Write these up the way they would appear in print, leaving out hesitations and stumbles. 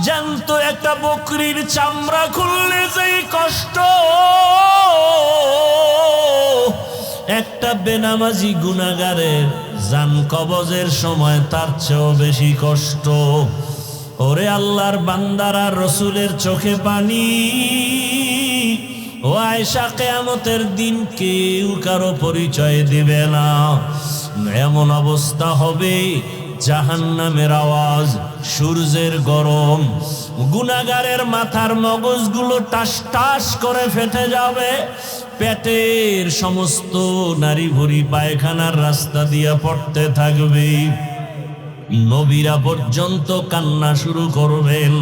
জ্যান্ত একটা বকরির চামড়া খুললে যেই কষ্ট, একটা বেনামাজি গুনাহগারের জান কবজের সময় তার চেয়েও বেশি কষ্ট। ওরে আল্লাহর বান্দারা, রসুলের চোখে পানি। ও আয়েশা, কিয়ামতের দিন কেউ কারো পরিচয় দিবে না। এমন অবস্থা হবে, জাহান্নামের আওয়াজ, সূর্যের গরম, গুনাহগারের মাথার মগজগুলো টাস টাস করে ফেটে যাবে, পেটের সমস্ত নারী ভুঁড়ি পায়খানার রাস্তা দিয়ে পড়তে থাকবে। নবীরা পর্যন্ত কান্না শুরু করবেন,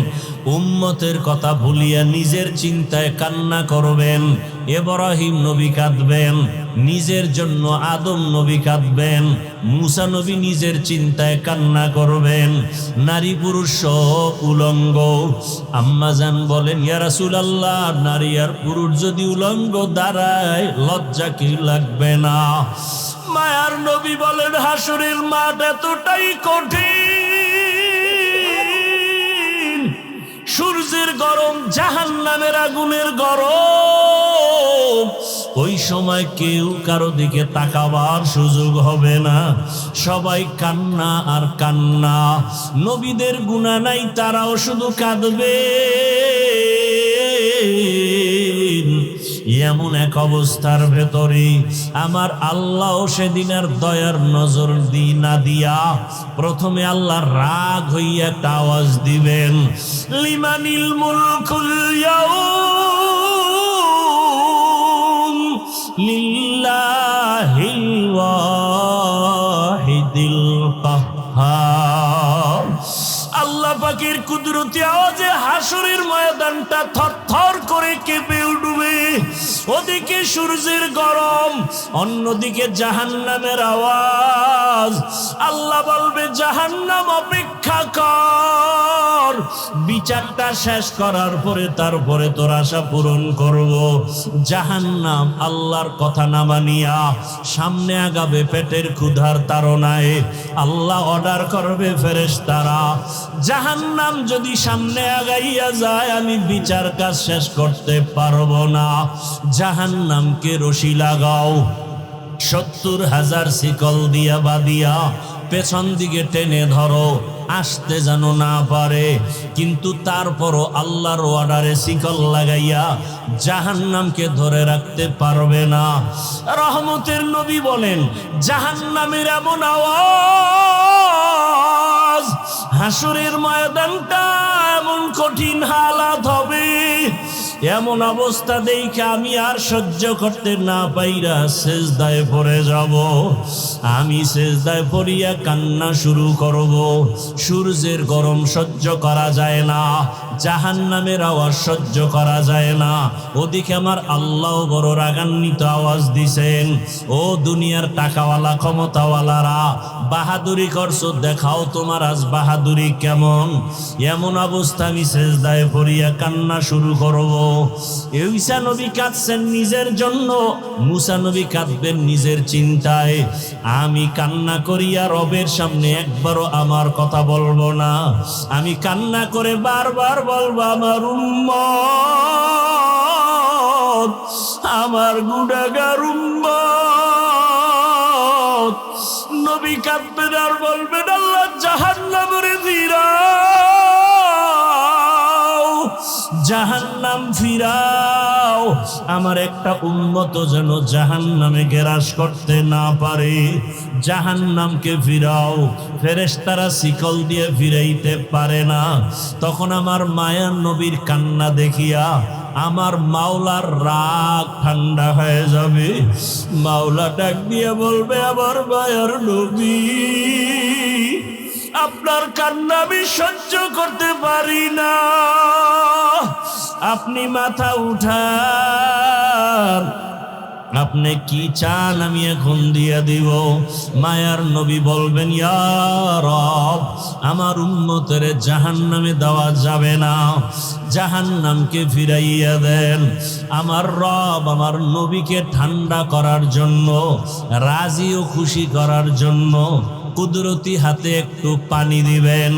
উম্মতের কথা ভুলিয়া নিজের চিন্তায় কান্না করবেন। ইব্রাহিম নবী কাঁদবেন, নিজের জন্য আদম নবী কাঁদবেন, মুসা নবী নিজের চিন্তায় কান্না করবেন। নারী পুরুষ সব উলঙ্গ। আম্মা জান বলেন, ইয়া রাসূলুল্লাহ, নারী আর পুরুষ যদি উলঙ্গ দাঁড়ায়, লজ্জা কি লাগবে না? মায়ার নবী বলেন, হাসরের মাঠ এতটাই কঠিন, সূর্যের গরম, জাহান্নামের আগুনের গরম। ওই সময় কেউ কারো দিকে তাকাবার সুযোগ হবে না, সবাই কান্না আর কান্না। নবীদের গুনাহ নাই, তারাও শুধু কাঁদবে। এমন এক অবস্থার ভেতরে আমার আল্লাহ সেদিন আর দয়ার নজর না দিয়া প্রথমে আল্লাহ রাগ হইয়া একটা আওয়াজ দিবেন, লিমানিল মুলকুল ইয়াউম লিল্লাহিল ওয়াহিদিল কাহ্হার। আল্লাহ পাকের কুদরতি আওয়াজে হাসরের ময়দানটা থরথর করে কেঁপে উঠবে। ওদিকে সূর্যের গরম, অন্যদিকে জাহান্নামের আওয়াজ। আল্লাহ বলবে, জাহান্নাম অপেক্ষা কর, বিচারটা শেষ করার পরে তারপরে তোর আশা পূরণ করব। জাহান্নাম আল্লাহর কথা না মানিয়া সামনে আগাবে পেটের ক্ষুধার তাড়নায়। আল্লাহ অর্ডার করবে ফেরেশতারা, জাহান্নাম যদি সামনে আগাইয়া যায় আমি বিচার কাজ শেষ করতে পারবো না। জাহান্নামকে রশি লাগাও, 70,000 শিকল দিয়া বাঁধিয়া পেছন দিকে টেনে ধরো, আসতে যেন না পারে। কিন্তু তারপরও আল্লাহর অর্ডারে শিকল লাগাইয়া জাহান্নামকে ধরে রাখতে পারবে না। রহমতের নবী বলেন, জাহান্নামের এমন আওয়াজ, হাসরের ময়দানটা এমন কঠিন হালাত হবে, এমন অবস্থা দেখে আমি আর সহ্য করতে না পাইরা সেজদায় পড়ে যাব। আমি সেজদায় পড়িয়া কান্না শুরু করব। সূর্যের গরম সহ্য করা যায় না, জাহান্নামের আওয়াজ সহ্য করা যায় না। ওদিকে আমার আল্লাহ বড় রাগান্বিত আওয়াজ দিছেন, ও দুনিয়ার টাকাওয়ালা ক্ষমতাওয়ালারা, বাহাদুরি করছো, দেখাও তোমার আজ বাহাদুরি কেমন। এমন অবস্থা আমি সেজদায় পড়িয়া কান্না শুরু করব। ঈসা নবী কাঁদছেন নিজের জন্য, মুসা নবী কাঁদবেন নিজের চিন্তায়। আমি কান্না করিয়া রবের সামনে একবারও আমার কথা বলবো না। আমি কান্না করে বারবার বলবো, আমার উম্মত, আমার গুনাহগার উম্মত। নবী কাঁদবেন আর বলবেন, আল্লাহ জাহান্নামে ফিরাও, জাহান্নাম ফিরাও, আমার একটা উম্মত যেন জাহান্নামে গ্রাস করতে না পারে। জাহান্নামকে ফিরাও। ফেরেশতারা শিকল দিয়ে ফিরাইতে পারে না। তখন আমার মায়ার নবীর কান্না দেখিয়া আমার মাওলার রাগ ঠান্ডা হয়ে যাবে। মাওলা ডাক দিয়ে বলবে, আমার মায়ার নবী, আপনার কান্না আমি সহ্য করতে পারি না, আপনি মাথা উঠান, আপনি কি চান আমি এখন দিয়া দিব। মায়ার নবী বলবেন, ইয়া রব, আমার উম্মতের জাহান্নামে দেওয়া যাবে না, জাহান্নামকে ফিরাইয়া দেন। আমার রব আমার নবীকে ঠান্ডা করার জন্য, রাজি ও খুশি করার জন্য কুদরতি হাতে একটু পানি দিবেন।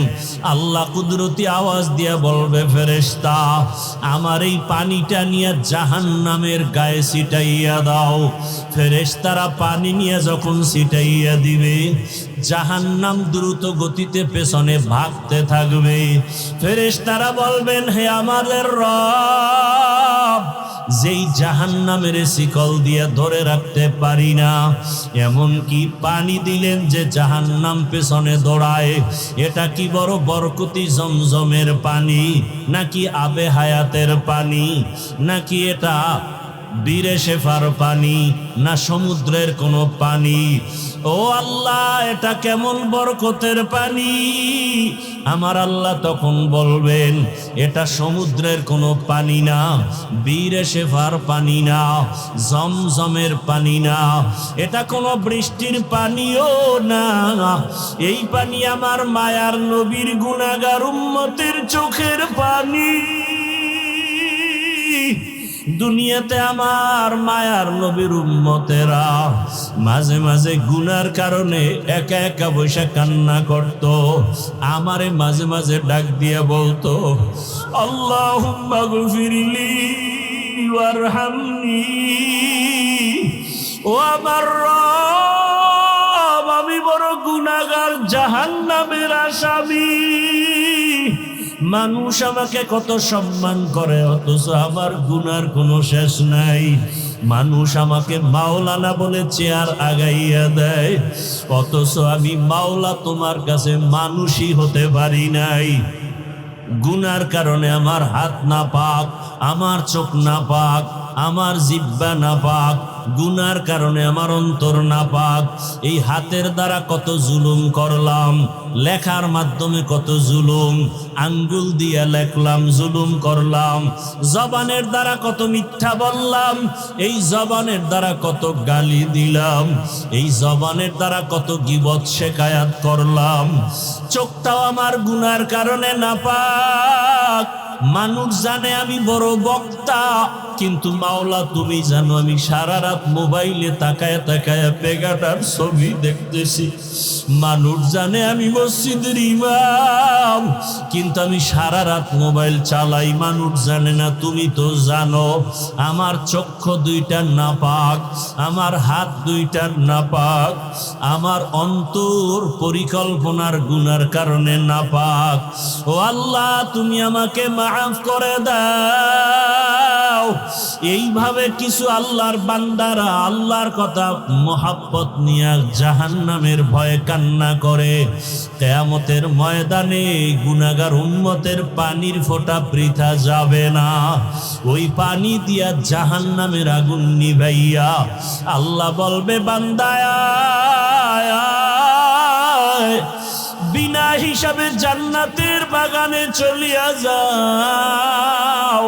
আল্লাহ কুদরতি আওয়াজ দিয়ে বলবে, ফেরেশতা আমার এই পানিটা নিয়ে জাহান্নামের গায়ে ছিটাইয়া দাও। ফেরেশতারা পানি নিয়ে যখন ছিটাইয়া দিবে, জাহান্নাম দ্রুত গতিতে পেছনে ভাগতে থাকবে। ফেরেশতারা বলবেন, হে আমাদের রব, যেই জাহান্নামের শিকল দিয়ে ধরে রাখতে পারি না, এমন কি পানি দিলেন যে জাহান্নাম পেছনে দৌড়ায়। এটা কি বড় বরকতি জমজমের পানি, নাকি আবে হায়াতের পানি, নাকি এটা বীরে শেফার পানি, না সমুদ্রের কোনো পানি? ও আল্লাহ, এটা কেমন বরকতের পানি? আমার আল্লাহ তখন বলবেন, এটা সমুদ্রের কোনো পানি না, বীরে শেফার পানি না, জমজমের পানি না, এটা কোনো বৃষ্টির পানিও না। এই পানি আমার মায়ার নবীর গুনাহগার উম্মতের চোখের পানি। দুনিয়াতে আমার মায়ার নবীর উম্মতেরা মাঝে মাঝে গুনার কারণে একা একা বসে কান্না করত। আমারে মাঝে মাঝে ডাক দিয়ে বলতো, আল্লাহুম্মা গফিরলি ওয়ারহামনি। ও আমার রব, আমি বড় গুনাহগার, জাহান্নামের আসামি। মানুষ আমাকে কত সম্মান করে, অথচ আমার গুনার কোনো শেষ নাই। মানুষ আমাকে মাওলানা বলে চেয়ার আগাইয়া দেয়, অথচ আমি মাওলা তোমার কাছে মানুষই হতে পারি নাই। গুনার কারণে আমার হাত না পাক, আমার চোখ না পাক, আমার জিহ্বা না পাক, গুনার কারণে আমার অন্তর না পাক। এই হাতের দ্বারা কত জুলুম করলাম, লেখার মাধ্যমে কত জুলুম, আঙ্গুল দিয়ে লেখলাম, জুলুম করলাম। জবানের দ্বারা কত মিথ্যা বললাম, এই জবানের দ্বারা কত গালি দিলাম, এই জবানের দ্বারা কত গীবত শেখায়াত করলাম। চোখটাও আমার গুনার কারণে না পাক। মানুষ জানে আমি বড় বক্তা, কিন্তু মাওলা তুমি জানো আমি সারা রাত মোবাইলে তাকায় তাকায় পেগাটার ছবি দেখতেছি। মানুষ জানে আমি মসজিদের ইমাম, কিন্তু আমি সারা রাত মোবাইল চালাই। মানুষ জানে না, তুমি তো জানো আমার চক্ষু দুইটা নাপাক, আমার হাত দুইটা নাপাক, আমার অন্তর পরিকল্পনার গুনার কারণে নাপাক। ও আল্লাহ, তুমি আমাকে মাফ করে দাও। এইভাবে কিছু আল্লাহর বান্দারা আল্লাহর কথা মোহাব্বত নিয়ে জাহান্নামের ভয়ে কান্না করে। কিয়ামতের ময়দানে গুনাহগার উম্মতের পানির ফোঁটা বৃথা যাবে না। ওই পানি দিয়া জাহান্নামের আগুন নিভাইয়া আল্লাহ বলবে, বান্দা আয়, বিনা হিসাবে জান্নাতের বাগানে চলিয়া যাও।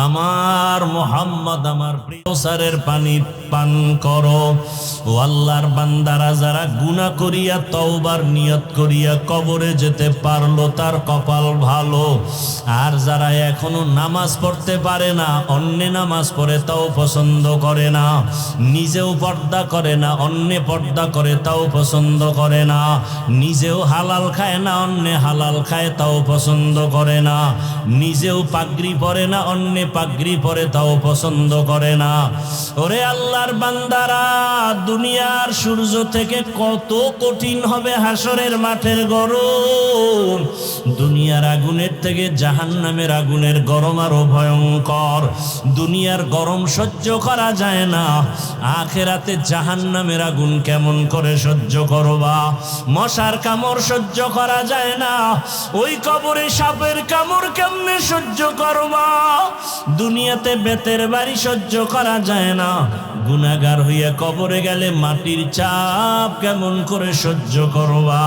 আমার মোহাম্মদ আমার প্রিয়সারের পানি পান করো। ও আল্লাহর বান্দারা, যারা গুনাহ করিয়া তওবার নিয়ত করিয়া কবরে যেতে পারলো তার কপাল ভালো। আর যারা এখনো নামাজ পড়তে পারে না, অন্য নামাজ পড়ে তাও পছন্দ করে না, নিজেও পর্দা করে না, অন্য পর্দা করে তাও পছন্দ করে না, নিজেও হালাল খায় না, অন্য হালাল খায় তাও পছন্দ করে না, নিজেও পাগড়ি পরে না, অন্য পাগড়ি পরে তাও পছন্দ করে না। ওরে আল্লাহর বান্দারা, দুনিয়ার সূর্য থেকে কত কঠিন হবে হাসরের মাঠের গরম। দুনিয়ার আগুনের থেকে জাহান্নামের আগুনের গরম আরো ভয়ঙ্কর। দুনিয়ার গরম সহ্য করা যায় না, আখেরাতে জাহান্নামের আগুন কেমন করে সহ্য করবা? মশার কামড় সহ্য করা যায় না, ওই কবরে সাপের কামড় কেমনে সহ্য করবা? দুনিয়াতে বেতের বাড়ি সহ্য করা যায় না, গুনাহগার হইয়া কবরে গেলে মাটির চাপ কেমন করে সহ্য করবা?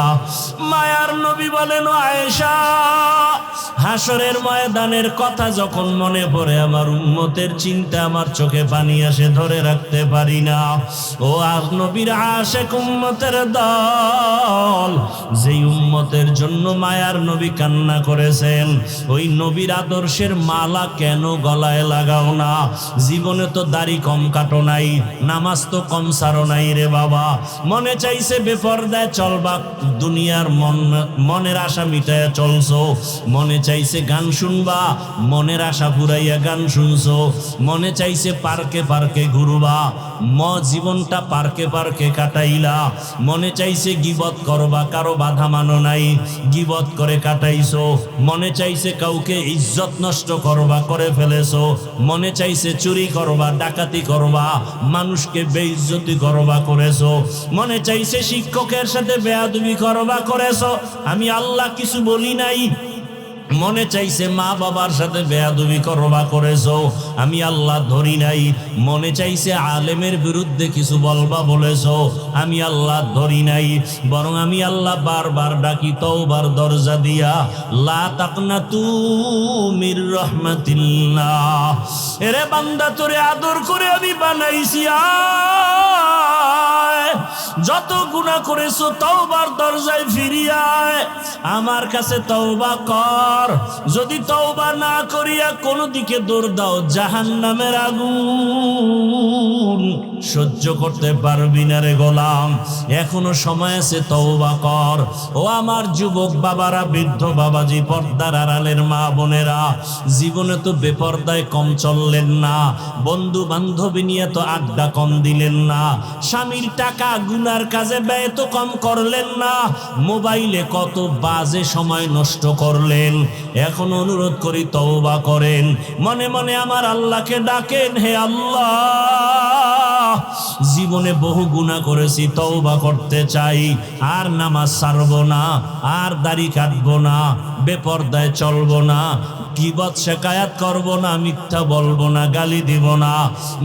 মায়ার নবী বলেন, আয়েশা হাসরের ময়দানের কথা যখন মনে পড়ে আমার উম্মতের চিন্তা আমার চোখে পানি আসে, ধরে রাখতে পারি না। ও আজ নবীর আশেক উম্মতের দল, যেই উম্মতের জন্য মায়ার নবী কান্না করেছেন, ওই নবীর আদর্শের মালা কেন গলায় লাগাও না? জীবনে তো দাড়ি কম কাটো নাই, নামাজ তো কম সারো নাই রে বাবা। মনে চাইছে বেপরদায় চলবা, দুনিয়ার মনের আশা মিটাইয়া চলছো। মনে চাইছে গান শুনবা, মনের আশা পুরাইয়া গান শুনছো। মনে চাইছে পার্কে পার্কে ঘুরবা, জীবনটা পার্কে পার্কে কাটাইলা। মনে চাইছে গীবত করবা, কারো বাধা মানো নাই, গীবত করে কাটাইছো। মনে চাইছে কাউকে ইজ্জত নষ্ট করবা, করে ফেলেছো। মনে চাইছে চুরি করবা, ডাকাতি করবা, মানুষকে বেইজ্জতি করবা, করেছো। মনে চাইছে শিক্ষকের সাথে বেয়াদবি করবা, করেছো। আমি আল্লাহ কিছু বলি নাই। মনে চাইছে মা বাবার সাথে বেয়াদবি করবা, করেছো। আমি আল্লাহ ধরি নাই। মনে চাইছে আলেমের বিরুদ্ধে কিছু বলবা, বলেছো। আমি আল্লাহ ধরি নাই। বরং আমি আল্লাহ বারবার ডাকি তওবার দরজা দিয়া, লা তাকনাতু মির রাহমাতিল্লাহ। এরে বান্দা, তোরে আদর করে আমি বানাইছি, যত গুনাহ করেছো তওবার দরজায় ফিরিয়ে আয়, আমার কাছে তওবা কর। যদি তওবা না করিয়া কোনো দিকে দৌড় দাও, জাহান্নামের আগুন সহ্য করতে পারবি না রে গোলাম। এখনো সময় আছে, তওবা কর। ও আমার যুবক বাবারা, বৃদ্ধ বাবাজি, পর্দার আড়ালের মা বোনেরা, জীবনে তো বেপর্দায় কম চললেন না, বন্ধু বান্ধবী নিয়ে তো আড্ডা কম দিলেন না, স্বামীর টাকা গুনার কাজে ব্যয় তো কম করলেন না, মোবাইলে কত বাজে সময় নষ্ট করলেন। এখন অনুরোধ করি তওবা করেন, মনে মনে আমার আল্লাহকে ডাকেন, হে আল্লাহ, জীবনে বহু গুনাহ করেছি, তওবা করতে চাই। আর নামাজ ছাড়বো না, আর দাড়ি কাটবো না, বেপরদায় চলবো না, গীবত শিকায়াত করব না, মিথ্যা বলবো না, গালি দিব না,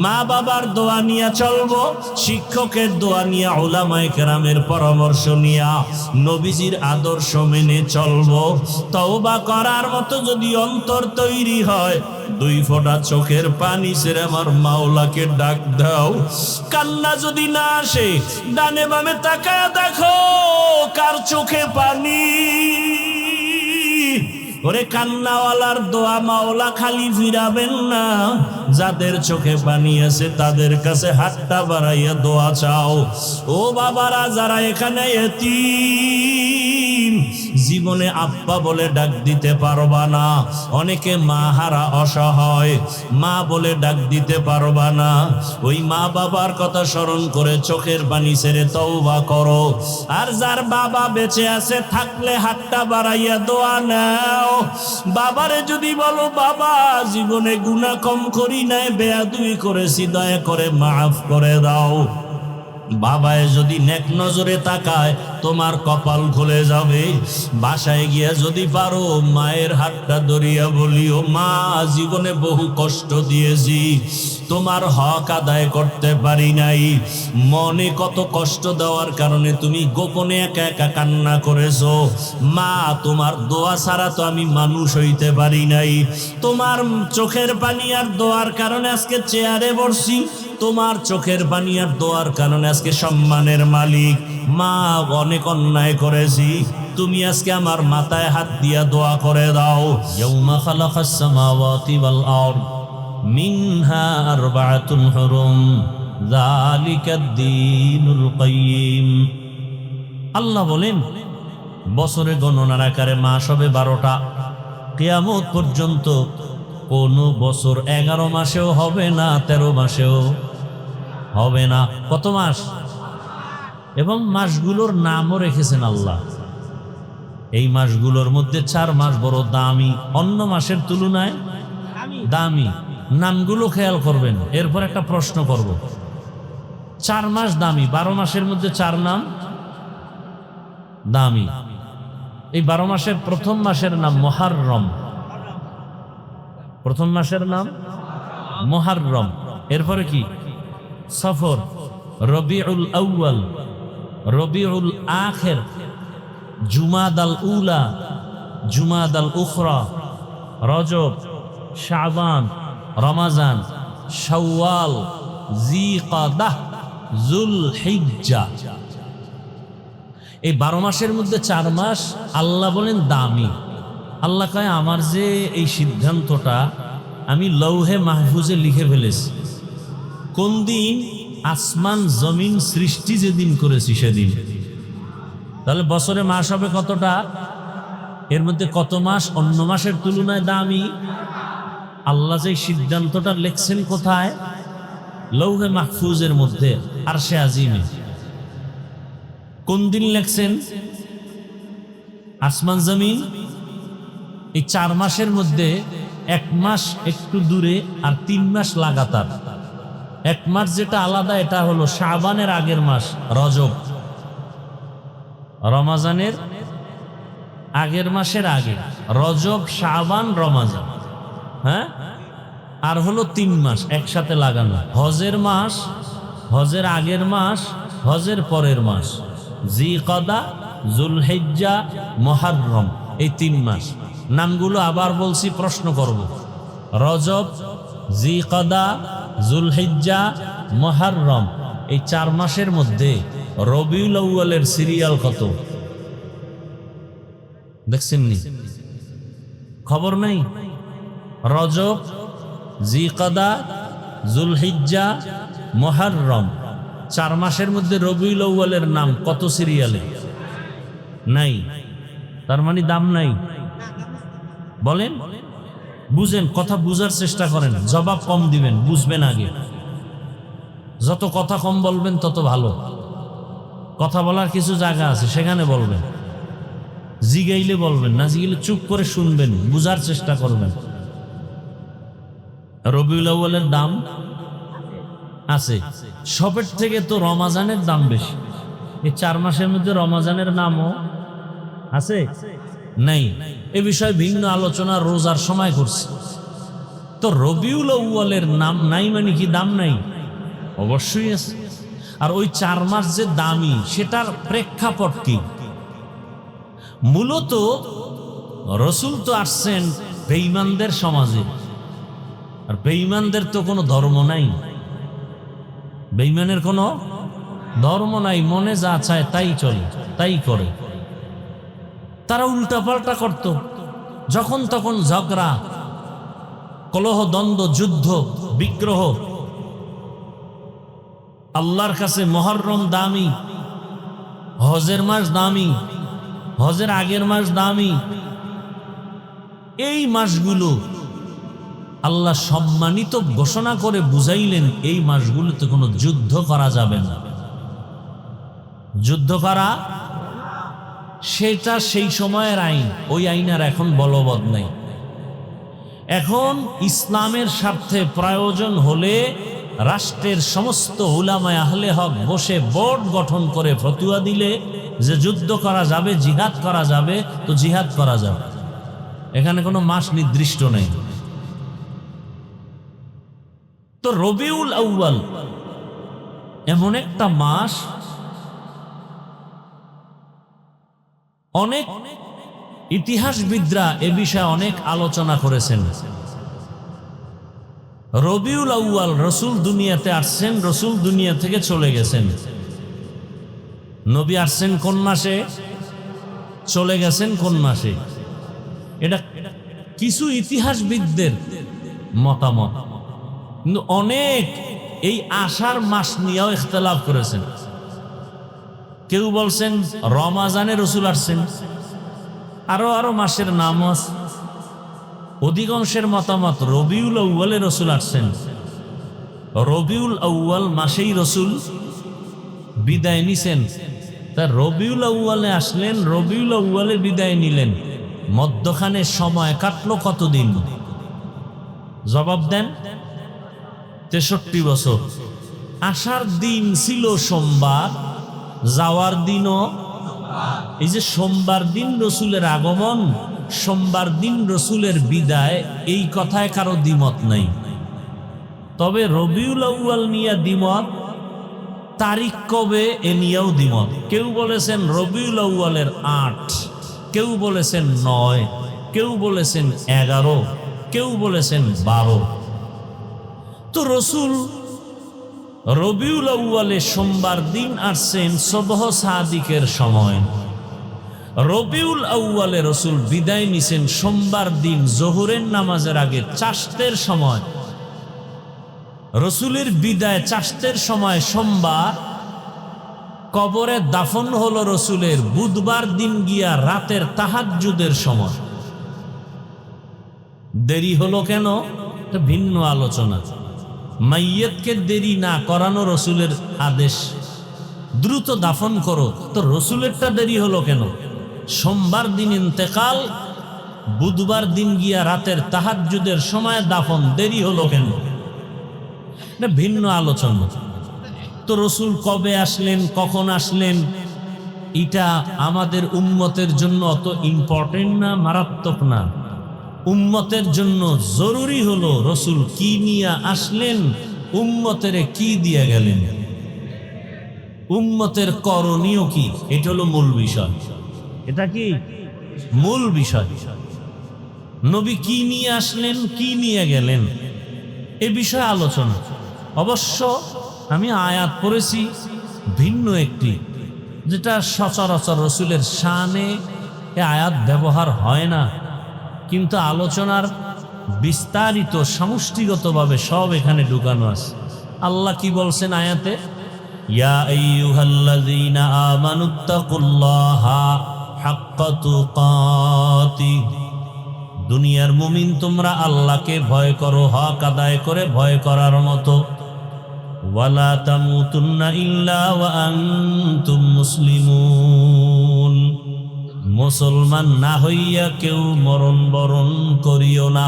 মা বাবার দোয়া নিয়ে চলবো, শিক্ষকের দোয়া নিয়ে, উলামায়ে কেরামের পরামর্শ নিয়ে, নবীজির আদর্শ মেনে চলবো। তওবা করার মতো যদি অন্তর তৈরি হয়, 2 ফোঁটা চোখের পানি ছেড়ে আমার মাওলাকে ডাক দাও। কান্না যদি না আসে, ডানে বামে তাকায় দেখো কার চোখে পানি। ওরে কান্নাওয়ালার দোয়া মাওলা খালি ফিরাবেন না, যাদের চোখে পানি আছে তাদের কাছে হাতটা বাড়াইয়া দোয়া চাও। ও বাবারা, যারা এখানে এতিম, জীবনে আব্বা বলে ডাক দিতে পারবা না, অনেকে মা হারা অসহায়, মা বলে ডাক দিতে পারবা না, ওই মা বাবার কথা স্মরণ করে চোখের পানি ছেড়ে তওবা করো। আর যার বাবা বেঁচে আছে, থাকলে হাতটা বাড়াইয়া দোয়া নাও। বাবারে যদি বলো, বাবা জীবনে গুনাহ কম করি নাই, বেয়াদবি করেছি, দয়া করে মাফ করে দাও। বাবায় যদি নেক নজরে তাকায়, তোমার কপাল খুলে যাবে। বাসায় গিয়া যদি পারো, মায়ের হাতটা ধরিয়া বলিও, মা জীবনে বহু কষ্ট দিয়েছি, তোমার হক আদায় করতে পারি নাই, মনে কত কষ্ট দেওয়ার কারণে তুমি গোপনে একা একা কান্না করেছো। মা, তোমার দোয়া ছাড়া তো আমি মানুষ হইতে পারি নাই, তোমার চোখের পানি আর দোয়ার কারণে আজকে চেয়ারে বসছি, তোমার চোখের পানি আর দোয়ার কারণে আজকে সম্মানের মালিক। মা, অনেক অন্যায় করেছি, তুমি আজকে আমার মাথায় হাত দিয়া দোয়া করে দাও। ইয়াউমা খালাকাস সামাওয়াতি ওয়াল আরদ মিনহা আরবাআতুন হুরুম যালিকাদ দীনুল কাইয়্যিম। আল্লাহ বলেন, বছরে গণনার আকারে মাস হবে 12টা, কিয়ামত পর্যন্ত কোন বছর 11 মাসেও হবে না, 13 মাসেও হবে না। কত মাস? এবং মাসগুলোর নামও রেখেছেন আল্লাহ। এই মাসগুলোর মধ্যে 4 মাস বড় দামি, অন্য মাসের তুলনায় দামি। নামগুলো খেয়াল করবেন। এরপর একটা প্রশ্ন করব, 4 মাস দামি, 12 মাসের মধ্যে 4 নাম দামি। এই 12 মাসের প্রথম মাসের নাম মুহররম, প্রথম মাসের নাম মুহররম। এরপরে কি? সফর, রবিউল আউয়াল, রবিউল আখির, জুমাদাল উলা, জুমাদাল উখরা, রজব, শাবান, রমাজান, শাওয়াল, জিকাদাহ, যুলহিজ্জা। এই 12 মাসের মধ্যে 4 মাস আল্লাহ বলেন দামি। আল্লাহ কয় আমার যে এই সিদ্ধান্তটা আমি লৌহে মাহফুজে লিখে ফেলেছি। কোন দিন? আসমান জমিন সৃষ্টি যেদিন করেছি সেদিন। তাহলে বছরে মাস হবে কতটা? এর মধ্যে কত মাস অন্য মাসের তুলনায় দামি? আল্লাহ যে সিদ্ধান্তটা লিখছেন কোথায়? লৌহে মাহফুজের মধ্যে, আরশে আজিমে। কোন দিন লিখছেন? আসমান জমিন। এই 4 মাসের মধ্যে 1 মাস একটু দূরে আর 3 মাস লাগাতার। 1 মাস যেটা আলাদা এটা হলো শাবানের আগের মাস রজব, রমাজানের আগের মাসের আগে রজব, শাবান, রমাজান। হ্যাঁ, আর হলো 3 মাস একসাথে লাগানো। হজের মাস, হজের আগের মাস, হজের পরের মাস, জিকাদা, যুলহিজ্জা, মুহররম, এই 3 মাস। নামগুলো আবার বলছি, প্রশ্ন করব। রজব, জিকাদা, যুলহিজ্জা, মুহররম, এই 4 মাসের মধ্যে রবিউল আউয়ালের সিরিয়াল কত দেখছেন নি? খবর নাই? রজব, জিকাদা, যুলহিজ্জা, মুহররম, 4 মাসের মধ্যে রবিউল আউয়ালের নাম কত সিরিয়ালে? নাই। তার মানে দাম নাই। বলেন, বুঝেন, কথা বুঝার চেষ্টা করেন। জবাব কম দিবেন, বুঝবেন আগে। যত কথা কম বলবেন তত ভালো। কথা বলার কিছু জায়গা আছে, সেখানে বলবেন। জিগাইলে বলবেন না, জিগাইলে চুপ করে শুনবেন, বুঝার চেষ্টা করবেন। রবিউল আউয়ালের দাম আছে। সবের থেকে তো রমাজানের দাম বেশি। এই 4 মাসের মধ্যে রমাজানের নামও আছে? নাই। এ বিষয়ে ভিন্ন আলোচনা রোজার সময় করছে। তো রবিউল আউয়ালের নাম নাই মানে কি দাম নাই? অবশ্যই আছে। আর ওই 4 মাস যে দামি, সেটার প্রেক্ষাপট কি? মূলত রসুল তো আসছেন বেঈমানদের সমাজে, আর বেঈমানদের তো কোনো ধর্ম নাই। বেঈমানের কোনো ধর্ম নাই, মনে যা চায় তাই চলে, তাই করে। তারা উল্টাপাল্টা করত, যখন তখন ঝগড়া, কলহ, দ্বন্দ্ব, যুদ্ধ, বিগ্রহ। আল্লাহর কাছে মুহররম দামি, হজের মাস দামি, হজের আগের মাস দামি। এই মাসগুলো আল্লাহ সম্মানিত ঘোষণা করে বুঝাইলেন, এই মাসগুলোতে কোনো যুদ্ধ করা যাবে না। যুদ্ধ করা সেটা সেই সময়ের আইন, ওই আইন আর এখন বলবৎ নাই। এখন ইসলামের স্বার্থে প্রয়োজন হলে রাষ্ট্রের সমস্ত উলামায়ে আহলে হক বসে বোর্ড গঠন করে ফতোয়া দিলে যে যুদ্ধ করা যাবে, জিহাদ করা যাবে, তো জিহাদ করা যাবে। এখানে কোনো মাস নির্দিষ্ট নেই। তো রবিউল আউয়াল এমন একটা মাস, অনেক ইতিহাসবিদরা এ বিষয়ে অনেক আলোচনা করেছেন। রবিউল আউয়াল রসুল দুনিয়াতে আসছেন, রসুল দুনিয়া থেকে চলে গেছেন। নবী আসছেন কোন মাসে, চলে গেছেন কোন মাসে, এটা কিছু ইতিহাসবিদদের মতামত। কিন্তু অনেক এই আষাঢ় মাস নিয়েও ইখতিলাফ করেছেন। কেউ বলছেন রমাজানে রসুল আসছেন, আরো মাসের নাম আছে। অধিকাংশের মতামত রবিউল আউয়ালে রসুল আসছেন। রবিউল আউয়াল মাসেই রসুল বিদায় নিছেন। তা রবিউল আউয়ালে আসলেন, রবিউল আউয়ালে বিদায় নিলেন, মধ্যখানে সময় কাটলো কতদিন? জবাব দেন। 63 বছর। আসার দিন ছিল সোমবার, যাওয়ার দিনও। এই যে সোমবার দিন রসুলের আগমন, সোমবার দিন রসুলের বিদায়, এই কথায় কারো দ্বিমত নাই। তবে রবিউল আউয়াল নিয়ে দ্বিমত, তারিখ কবে এ নিয়েও দ্বিমত। কেউ বলেছেন রবিউল আউয়ালের 8, কেউ বলেছেন 9, কেউ বলেছেন 11, কেউ বলেছেন 12। তো রসুল রবিউল আউয়ালে সোমবার দিন আসছেন সুবহ সাদিকের সময়। রবিউল আউয়ালে রসুল বিদায় নিছেন সোমবার দিন জোহরের নামাজের আগে চাষতের সময়। রসুলের বিদায় চাষতের সময় সোমবার, কবরে দাফন হলো রসুলের বুধবার দিন গিয়া রাতের তাহাজ্জুদের সময়। দেরি হলো কেন? এটা ভিন্ন আলোচনা। মাইয়্যতকে দেরি না করানো রসুলের আদেশ, দ্রুত দাফন করো। তো রসুলেরটা দেরি হলো কেন? সোমবার দিন ইন্তেকাল, বুধবার দিন গিয়া রাতের তাহাজ্জুদের সময় দাফন, দেরি হলো কেন? এটা ভিন্ন আলোচনা। তো রসুল কবে আসলেন, কখন আসলেন, এটা আমাদের উম্মতের জন্য অত ইম্পর্টেন্ট না, মারাত্মক না। উম্মতের জন্য জরুরি হলো রসুল কি নিয়ে আসলেন, উম্মতের কি দিয়ে গেলেন, উম্মতের করণীয় কি, এটা হলো মূল বিষয়। এটা কি মূল বিষয়? নবী কি নিয়ে আসলেন, কি নিয়ে গেলেন, এ বিষয়ে আলোচনা। অবশ্য আমি আয়াত পড়েছি ভিন্ন একটি, যেটা সচরাচর রসুলের শানে এ আয়াত ব্যবহার হয় না, কিন্তু আলোচনার বিস্তারিত সমষ্টিগতভাবে সব এখানে ঢুকানো আছে। আল্লাহ কি বলছেন আয়াতে? ইয়া আইয়ুহাল্লাযীনা আমানুত্তাকুল্লাহা হাক্কা তুকাতিহ, দুনিয়ার মুমিন তোমরা আল্লাহকে ভয় করো হক আদায় করে ভয় করার মতো। ওয়ালা তামুতুন্না ইল্লা ওয়া আনতুম মুসলিমুন, মুসলমান না হইয়া কেউ মরণ বরণ করিও না।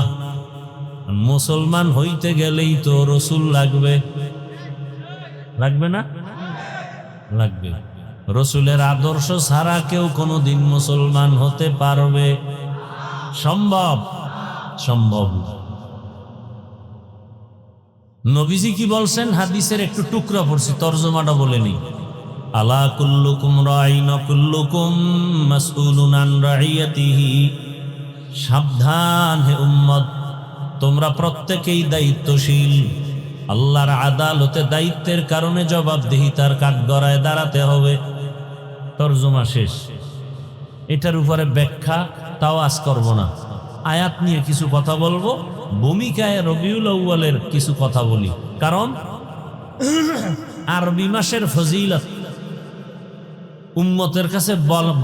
মুসলমান হইতে গেলেই তো রসুল লাগবে, লাগবে না? লাগবে। রসুলের আদর্শ ছাড়া কেউ কোনোদিন মুসলমান হতে পারবে? সম্ভব? সম্ভব। নবীজি কি বলছেন? হাদিসের একটু টুকরা পড়ছি, তরজমাটা বলে নি। আলা কুল্লুকুম রাইন ওয়া কুল্লুকুম মাসউলুন আন রাইয়াতিহি, সাবধান হে উম্মত, তোমরা প্রত্যেকেই দায়িত্বশীল। আল্লাহর আদালতে দায়িত্বের কারণে জবাবদিহিতার কাঠগড়ায় দাঁড়াতে হবে। তরজমা শেষ। এটার উপরে ব্যাখ্যা তাও আজ করব না। আয়াত নিয়ে কিছু কথা বলবো, ভূমিকায় রবিউল আউয়ালের কিছু কথা বলি, কারণ আরবি মাসের ফজিলত উম্মতের কাছে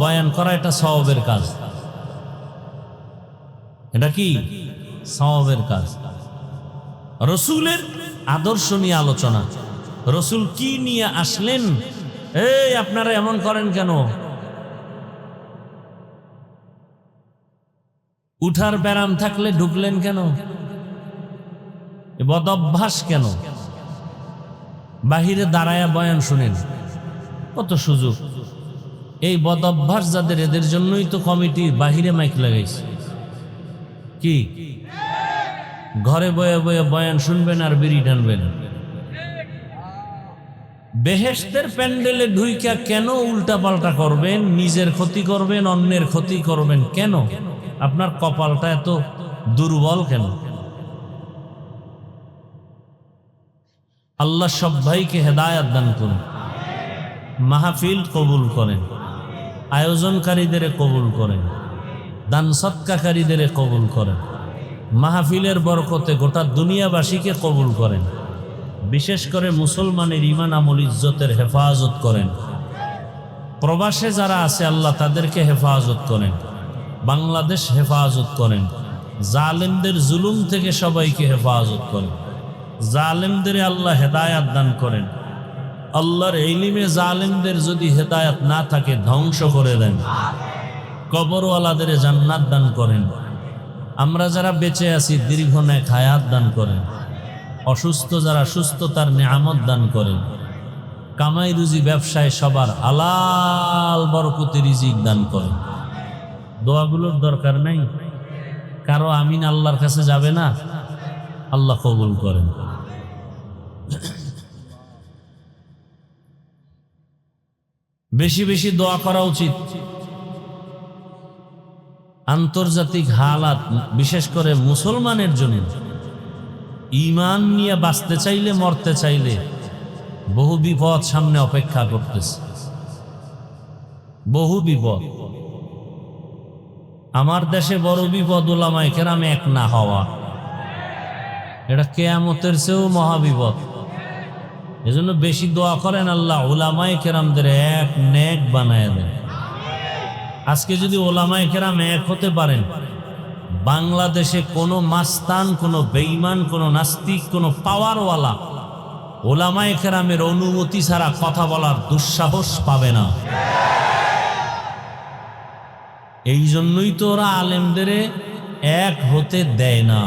বয়ান করা এটা সওয়াবের কাজ। এটা কি সওয়াবের কাজ। রসুলের আদর্শ নিয়ে আলোচনা, রসুল কি নিয়ে আসলেন। এই আপনারা এমন করেন কেন? উঠার ব্যারাম থাকলে ঢুকলেন কেন? বদ অভ্যাস কেন? বাহিরে দাঁড়ায়া বয়ান শুনেন, কত সুযোগ। এই বদ অভ্যাস যাদের, এদের জন্যই তো কমিটি বাহিরে মাইক লাগাইছে। কি ঘরে বয়ে বয়ে বয়ান শুনবেন আর বিড়ি টানবেন? বেহেশতের প্যান্ডেলে ঢুইকা কেন উল্টা পাল্টা করবেন? নিজের ক্ষতি করবেন, অন্যের ক্ষতি করবেন কেন? আপনার কপালটা এত দুর্বল কেন? আল্লাহ সব ভাইকে হেদায়াত দান করুন, মাহফিল কবুল করেন, আয়োজনকারীদের কবুল করেন, দান সৎকারীদের কবুল করেন, মাহফিলের বরকতে গোটা দুনিয়াবাসীকে কবুল করেন, বিশেষ করে মুসলমানের ঈমান আমল ইজ্জতের হেফাজত করেন। প্রবাসে যারা আছে আল্লাহ তাদেরকে হেফাজত করেন, বাংলাদেশ হেফাজত করেন, জালেমদের জুলুম থেকে সবাইকে হেফাজত করেন, জালেমদের আল্লাহ হেদায়াত দান করেন। আল্লাহর ইলমে জালেমদের যদি হেদায়াত না থাকে ধ্বংস করে দেন, কবরওয়ালাদের জান্নাত দান করেন। আমরা যারা বেঁচে আছি দীর্ঘ নেক হায়াত দান করেন, অসুস্থ যারা সুস্থতার নিয়ামত দান করেন, কামাই রুজি ব্যবসায় সবার হালাল বরকতি রিজিক দান করেন। দোয়াগুলোর দরকার নাই কারো, আমিন আল্লাহর কাছে যাবে না, আল্লাহ কবুল করেন। বেশি বেশি দোয়া করা উচিত। আন্তর্জাতিক হালাত, বিশেষ করে মুসলমানের জন্য ঈমান নিয়ে বাঁচতে চাইলে, মরতে চাইলে বহু বিপদ সামনে অপেক্ষা করতেছে, বহু বিপদ। আমার দেশে বড় বিপদ উলামায়ে কেরামে এক না হওয়া, এটা কিয়ামতের চেয়েও মহাবিপদ। এজন্য বেশি দোয়া করেন, আল্লাহ উলামায়ে কেরামদের এক নেক বানায় দেন। আজকে যদি উলামায়ে কেরাম এক হতে পারেন, বাংলাদেশে কোনো মাস্তান, কোনো বেঈমান, কোনো নাস্তিক, কোনো পাওয়ারওয়ালা উলামায়ে কেরামের অনুমতি ছাড়া কথা বলার দুঃসাহস পাবে না। এই জন্যই তো ওরা আলেমদের এক হতে দেয় না।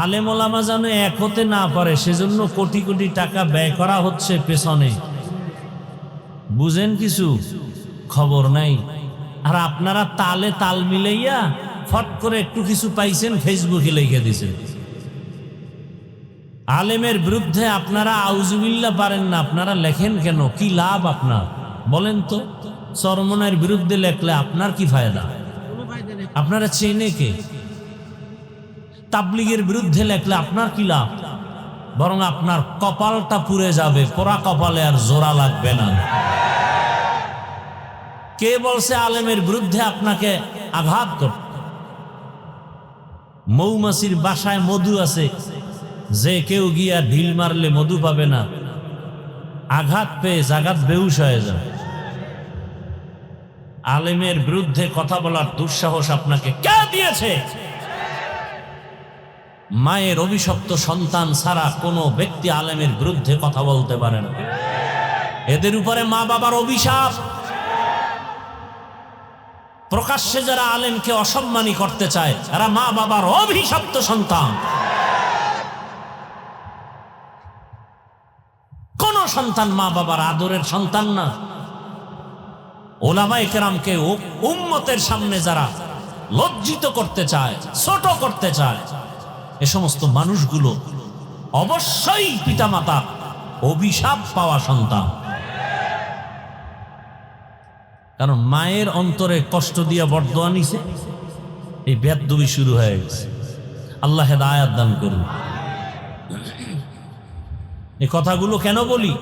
আলেম ওলামা যেন এক হতে না পারে, সেজন্য কোটি কোটি টাকা ব্যয় করা হচ্ছে পেছনে। বুঝেন কিছু? খবর নাই। আর আপনারা তালে তাল মিলাইয়া ফট করে একটু কিছু পাইছেন, ফেসবুকে লিখে দিছেন। আলেমের বিরুদ্ধে আপনারা আউজুবিল্লাহ পারেন না, আপনারা লেখেন কেন? কি লাভ আপনার বলেন তো? চরমনের বিরুদ্ধে লেখলে আপনার কি ফায়দা? আপনারা চেনে কে? তাবলীগের বিরুদ্ধে লেখলে আপনার কি লাভ? বরং আপনার কপালটা পুড়ে যাবে, পোড়া কপালে আর জোড়া লাগবে না। কে বলছে আলেমের বিরুদ্ধে আপনাকে আঘাত করতে? মৌমাছির বাসায় মধু আছে, যে কেউ গিয়া ঢিল মারলে মধু পাবে না, আঘাত পেয়ে জাগাত বেহুশ হয়ে যাবে। আলেমের বিরুদ্ধে কথা বলার দুঃসাহস আপনাকে কে দিয়েছে? মায়ের অভিশপ্ত সন্তান ছাড়া কোনো ব্যক্তি আলেমের বিরুদ্ধে কথা বলতে পারে না। এদের উপরে মা বাবার অভিশাপ। প্রকাশ্যে যারা আলেমকে অসম্মানী করতে চায়, এরা মা বাবার অভিশপ্ত সন্তান। কোন সন্তান মা বাবার আদরের সন্তান না। উলামায়ে কেরামকে উম্মতের সামনে যারা লজ্জিত করতে চায়, ছোট করতে চায়, এ সমস্ত মানুষগুলো অবশ্যই পিতামাতা অভিশাপ পাওয়া সন্তান। কারণ মায়ের অন্তরে কষ্ট দিয়া বরদোয়া নিছে, এই বেয়াদবি শুরু হয়ে গেছে। আল্লাহ হেদায়েত দান করুন। এই কথাগুলো কেন বলি?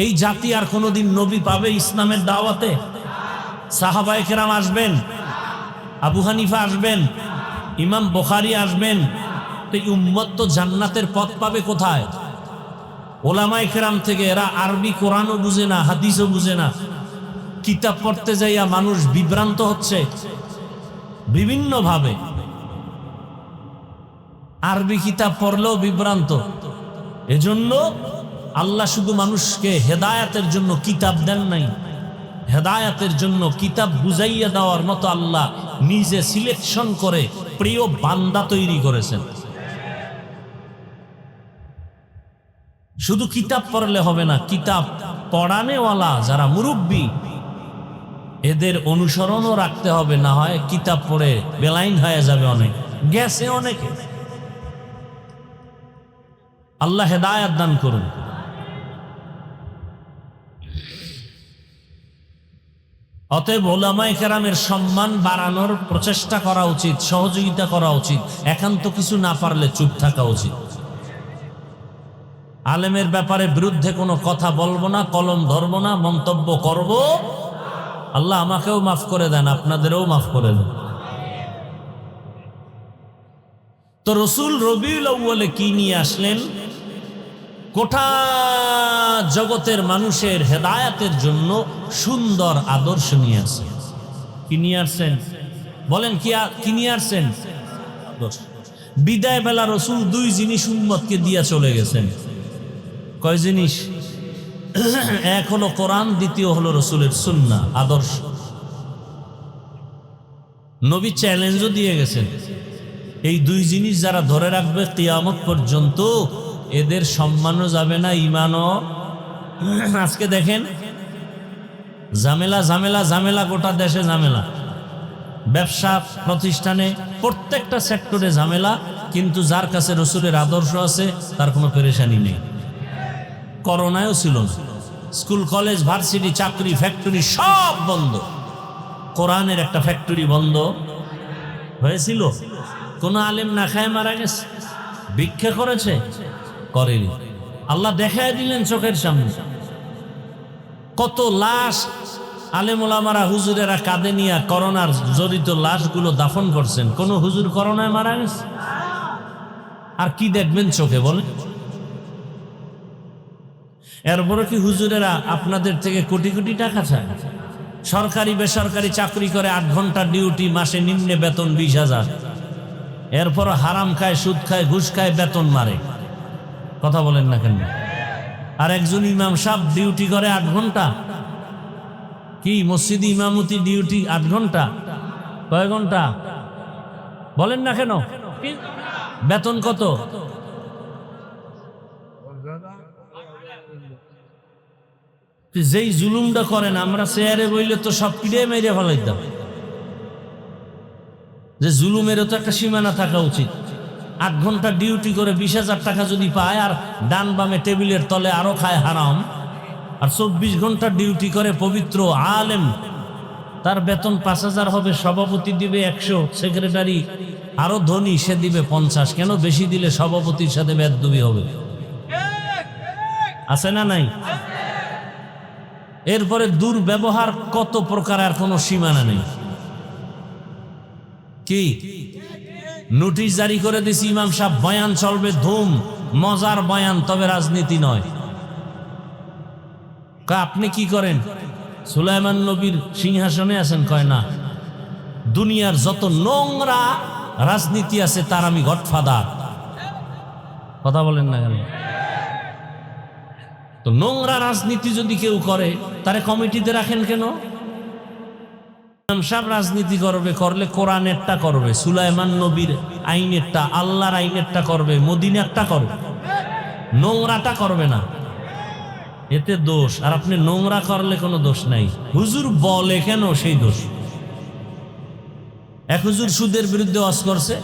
এই জাতি আর কোনোদিন নবী পাবে ইসলামের দাওয়াতে? সাহাবায়ে কেরাম আসবেন, আবু হানিফা আসবেন, ইমাম বুখারী আসবেন, তো এই উম্মত তো জান্নাতের পথ পাবে কোথায়? উলামায়ে কেরাম থেকে এরা আরবি কোরআনও বুঝে না, হাদিসও বুঝে না। কিতাব পড়তে যাইয়া মানুষ বিভ্রান্ত হচ্ছে বিভিন্ন ভাবে। আরবি কিতাব পড়লেও বিভ্রান্ত। এজন্য আল্লাহ শুধু মানুষকে হেদায়াতের জন্য কিতাব দেন নাই, হেদায়াতের জন্য কিতাব বুঝাইয়া দেওয়ার মতো আল্লাহ নিজে সিলেকশন করে প্রিয় বান্দা তৈরি করেছেন। শুধু কিতাব পড়লে হবে না, কিতাব পড়ানেওয়ালা যারা মুরব্বী, এদের অনুসরণও রাখতে হবে। না হয় কিতাব পড়ে বেলাইন হয়ে যাবে, অনেক গেছে অনেকে। আল্লাহ হেদায়াত দান করুন। অতএব উলামায়ে কেরামের সম্মান বাড়ানোর প্রচেষ্টা করা উচিত, সহযোগিতা করা উচিত। একান্ত কিছু না পারলে চুপ থাকা উচিত। আলেমের ব্যাপারে বিরুদ্ধে কোনো কথা বলবো না, কলম ধরবো না, মন্তব্য করব। আল্লাহ আমাকেও মাফ করে দেন, আপনাদেরও মাফ করে দেন। তো রসুল রবিউল আউয়ালে কি নিয়ে আসলেন? গোটা জগতের মানুষের হেদায়াতের জন্য সুন্দর আদর্শ নিয়ে আসছেন। কি নিয়ে আসছেন বলেন? কি নিয়ে আসছেন? বিদায় বেলা রসুল দুই জিনিস উম্মতকে দিয়া চলে গেছেন। কয় জিনিস? এক হলো কোরআন, দ্বিতীয় হলো রসুলের সুন্নাহ, আদর্শ। নবী চ্যালেঞ্জও দিয়ে গেছেন, এই দুই জিনিস যারা ধরে রাখবে কিয়ামত পর্যন্ত, এদের সম্মানও যাবে না, ঈমানও। আজকে দেখেন ঝামেলা ঝামেলা ঝামেলা, গোটা দেশে ঝামেলা, ব্যবসা প্রতিষ্ঠানে প্রত্যেকটা সেক্টরে ঝামেলা। কিন্তু যার কাছে রসুলের আদর্শ আছে তার কোনো পেরেশানি নেই। করোনায়ও ছিল না, স্কুল কলেজ ভার্সিটি চাকরি ফ্যাক্টরি সব বন্ধ, কোরআনের একটা ফ্যাক্টরি বন্ধ হয়েছিল? কোন আলেম না খায় মারা গেছে? ভিক্ষা করেছে? করেনি। আল্লাহ দেখায় দিলেন চোখের সামনে। কত লাশ আলেম ওলামারা হুজুরেরা কাঁধে নিয়ে করোনার জড়িত লাশগুলো দাফন করছেন। কোন হুজুর করোনায় মারা গেছে? আর কি দেখবেন চোখে বলেন? এরপরে কি হুজুরেরা আপনাদের থেকে কোটি কোটি টাকা চায়? সরকারি বেসরকারি চাকরি করে 8 ঘন্টা ডিউটি, মাসে নিম্নে বেতন 20,000। এরপর হারাম খায়, সুদ খায়, ঘুষ খায়, বেতন মারে। কথা বলেন না কেন? আর একজন ইমাম সাহেব ডিউটি করে 8 ঘন্টা। কি মসজিদে ইমামতি ডিউটি 8 ঘন্টা? কয় ঘন্টা বলেন না কেন? বেতন কত? যেই জুলুমটা করেন, আমরা চেয়ারে বইলে তো সব কিনে মেরে ফেলাইতাম। যে জুলুমেরও তো একটা সীমানা থাকা উচিত। 8 ঘন্টা ডিউটি করে 20,000 টাকা যদি পায়, আর ডান বামে টেবিলের তলে আরো খায় হারাম, আর 24 ঘন্টা ডিউটি করে পবিত্র আলেম, তার বেতন 5,000 হবে। সভাপতি দিবে 100, সেক্রেটারি আরো ধনী সে দিবে 50। কেন? বেশি দিলে সভাপতির সাথে বেদবি হবে। আছে না নাই? এরপরে দুর্ব্যবহার কত প্রকার, আর কোনো সীমানা নেই। কি নোটিশ জারি করে দিছি, ইমাম সাহেব বয়ান চলবে ধুম, মজার বয়ান, তবে রাজনীতি নয়। আপনি কি করেন? সুলাইমান নবীর সিংহাসনে আছেন? কয় না, দুনিয়ার যত নোংরা রাজনীতি আছে তার আমি গডফাদার। কথা বলেন না কেন? তো নোংরা রাজনীতি যদি কেউ করে, তারে কমিটিতে রাখেন কেন? ইমাম সাহেব রাজনীতি করবে, করলে কোরআনেরটা করবে, সুলাইমান নবীর আইনেরটা, আল্লাহর আইনেরটা করবে, মদিনারটা করবে, নোংরাটা করবে না। এতে দোষ। আর আপনি নোংরা করলে কোনো দোষ নাই। হুজুর বলে কেন সেই দোষ? এক হুজুর সুদের বিরুদ্ধে ওয়াজ করছে,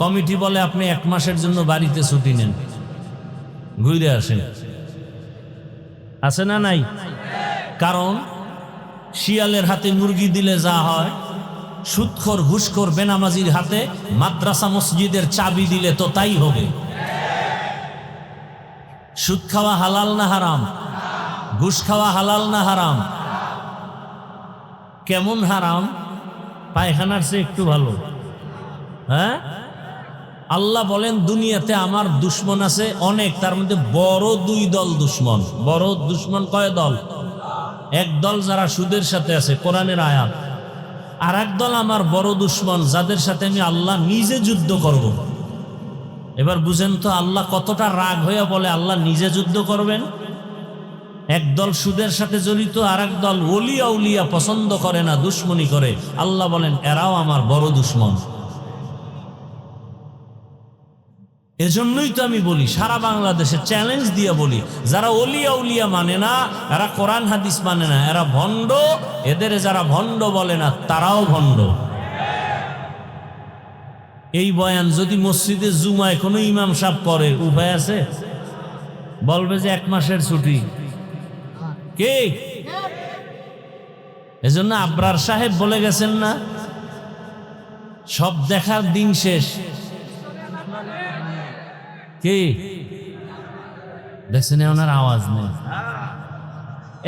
কমিটি বলে আপনি 1 মাসের জন্য বাড়িতে ছুটি নেন, ঘুরে আসেন। আছে না নাই? কারণ শিয়ালের হাতে মুরগি দিলে যা হয়, সুদখোর ঘুষখোর বেনামাজির হাতে মাদ্রাসা মসজিদের চাবি দিলে তো তাই হবে। সুদ খাওয়া হালাল না হারাম? ঘুষ খাওয়া হালাল না হারাম? কেমন হারাম? পায়খানার চেয়ে একটু ভালো। হ্যাঁ, আল্লাহ বলেন দুনিয়াতে আমার দুশ্মন আছে অনেক, তার মধ্যে বড় 2 দল দুশ্মন। বড় দুশ্মন কয় দল? এক দল যারা সুদের সাথে আছে, কোরআনের আয়াত। আর এক দল আমার বড় দুশ্মন, যাদের সাথে আমি আল্লাহ নিজে যুদ্ধ করব। এবার বুঝেন তো আল্লাহ কতটা রাগ হয়ে বলে আল্লাহ নিজে যুদ্ধ করবেন। এক দল সুদের সাথে জড়িত, আর এক দল ওলি আউলিয়া পছন্দ করে না, দুশ্মনী করে। আল্লাহ বলেন এরাও আমার বড় দুশ্মন। এজন্যই তো আমি বলি, সারা বাংলাদেশে চ্যালেঞ্জ দিয়ে বলি, যারা ওলিয়া উলিয়া মানে না, এরা কোরআন হাদিস মানে না, এরা ভণ্ড। এদের যারা ভণ্ড বলে না, তারাও ভণ্ড। এই বয়ান যদি মসজিদে জুমায় কোনো ইমাম সাহেব করে, উপায় আছে? বলবে যে 1 মাসের ছুটি। কে? এজন্য আবরার সাহেব বলে গেছেন না, সব দেখার দিন শেষ। কে দেখছেন? ওনার আওয়াজ নেই।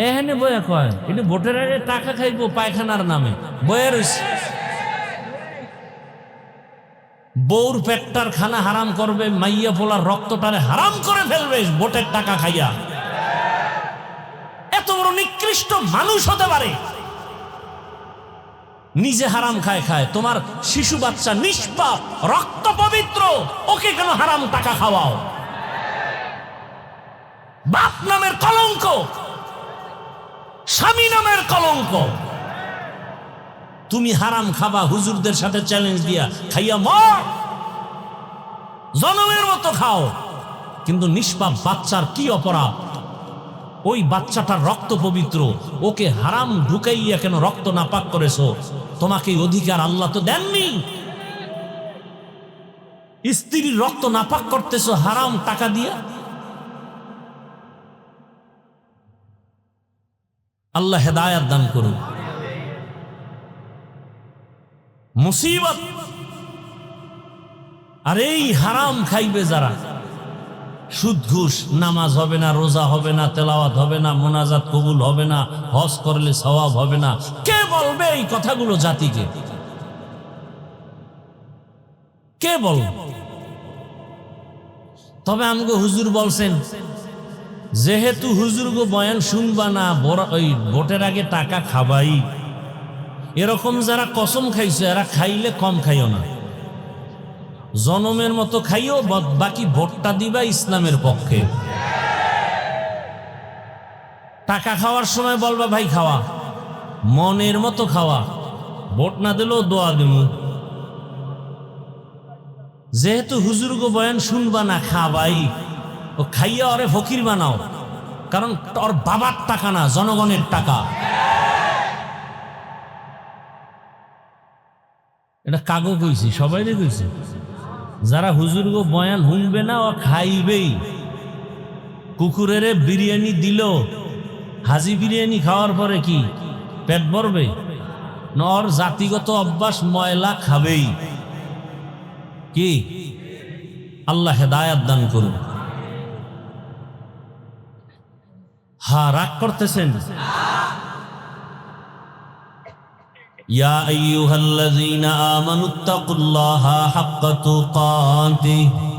এখানে বয়ে কয় এটা ভোটের আগে টাকা খাইবো পায়খানার নামে, বয়ে রয়েছে। বউর পেটটার খানা হারাম করবে, মাইয়া পোলার রক্তটারে হারাম করে ফেলবে ভোটের টাকা খাইয়া। এত বড় নিকৃষ্ট মানুষ হতে পারে? নিজে হারাম খায় খায়, তোমার শিশু বাচ্চা নিষ্পাপ, রক্ত পবিত্র, ওকে কেন হারাম টাকা খাওয়াও? বাপ নামের কলঙ্ক, স্বামী নামের কলঙ্ক। তুমি হারাম খাবা, হুজুরদের সাথে চ্যালেঞ্জ দিয়া খাইয়া মর, জনমের মতো খাও। কিন্তু নিষ্পাপ বাচ্চার কি অপরাধ? ওই বাচ্চাটার রক্ত পবিত্র, ওকে হারাম ঢুকাইয়া কেন রক্ত নাপাক করেছো? তোমাকে অধিকার আল্লাহ তো দেননি। স্ত্রীর রক্ত নাপাক করতেছো হারাম টাকা দিয়া। আল্লাহ হেদায়াত দান করুন। মুসিবত। আর এই হারাম খাইবে যারা, সুদ ঘুষ, নামাজ হবে না, রোজা হবে না, তেলাওয়াত হবে না, মোনাজাত কবুল হবে না, হজ করলে সওয়াব হবে না, কে বলবে এই কথাগুলো জাতিকে? কে বলবে? তবে আমগো হুজুর বলছেন, যেহেতু হুজুর গো বয়ান শুনবা না, ওই ভোটের আগে টাকা খাবাই, এরকম যারা কসম খাইছে এরা খাইলে কম খাইও না, জনমের মতো খাইও, বাকি ভোটটা দিবা ইসলামের পক্ষে। টাকা খাওয়ার সময় বলবা ভাই খাওয়া, মনের মতো খাওয়া, ভোট না দিলেও দোয়া দিব। যেহেতু হুজুর গো বয়ান শুনবা না, খাবাই, ও খাইয়া ওরে ফকির বানাও, কারণ ওর বাবার টাকা না, জনগণের টাকা। এটা কাগো কইছি, সবাই কইছি, যারা হুজুর গো বয়ান শুনবে না ও খাইবেই। কুকুরের বিরিয়ানি দিল, হাজি বিরিয়ানি খাওয়ার পরে কি পেট ভরবে? নর জাতিগত অভ্যাস, ময়লা খাবেই। কি আল্লাহ হেদায়াত দান করুন। হ্যাঁ, রাগ করতেছেন? ইয়া আইয়ুহাল্লাযীনা আমানুত্তাকুল্লাহা হাক্কা তুকাতিহি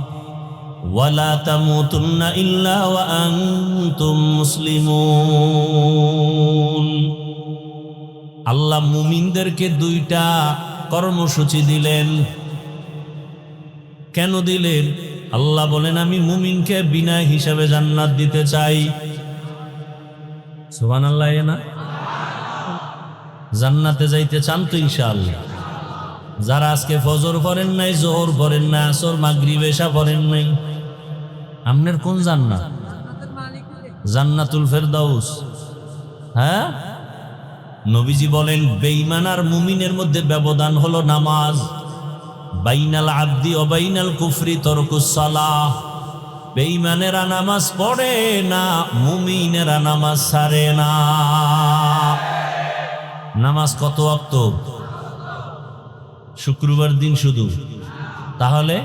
ওয়া লা তামুতুন্না ইল্লা ওয়া আনতুম মুসলিমুন। আল্লাহ মুমিনদেরকে দুইটা কর্মসূচি দিলেন। কেন দিলেন? আল্লাহ বলেন, আমি মুমিনকে বিনা হিসাবে জান্নাত দিতে চাই। সুবহানাল্লাহ। না জান্নাতে যাইতে চান তো ইনশাআল্লাহ? যারা আজকে ফজর পড়েন নাই, জোহর পড়েন নাই, আসর, মাগরিব, এশা পড়েন নাই, আপনার কোন জান্নাত? জান্নাতুল ফেরদাউস। হ্যাঁ, নবীজি বলেন বেঈমান আর মুমিনের মধ্যে ব্যবধান হলো নামাজ। বাইনাল আবদি ওয়া বাইনাল কুফরি তারকুস সালাহ। বেঈমানেরা নামাজ পড়ে না, মুমিনেরা নামাজ ছাড়ে না। নামাজ কত ওয়াক্ত? শুক্রবার দিন শুধু। তাহলে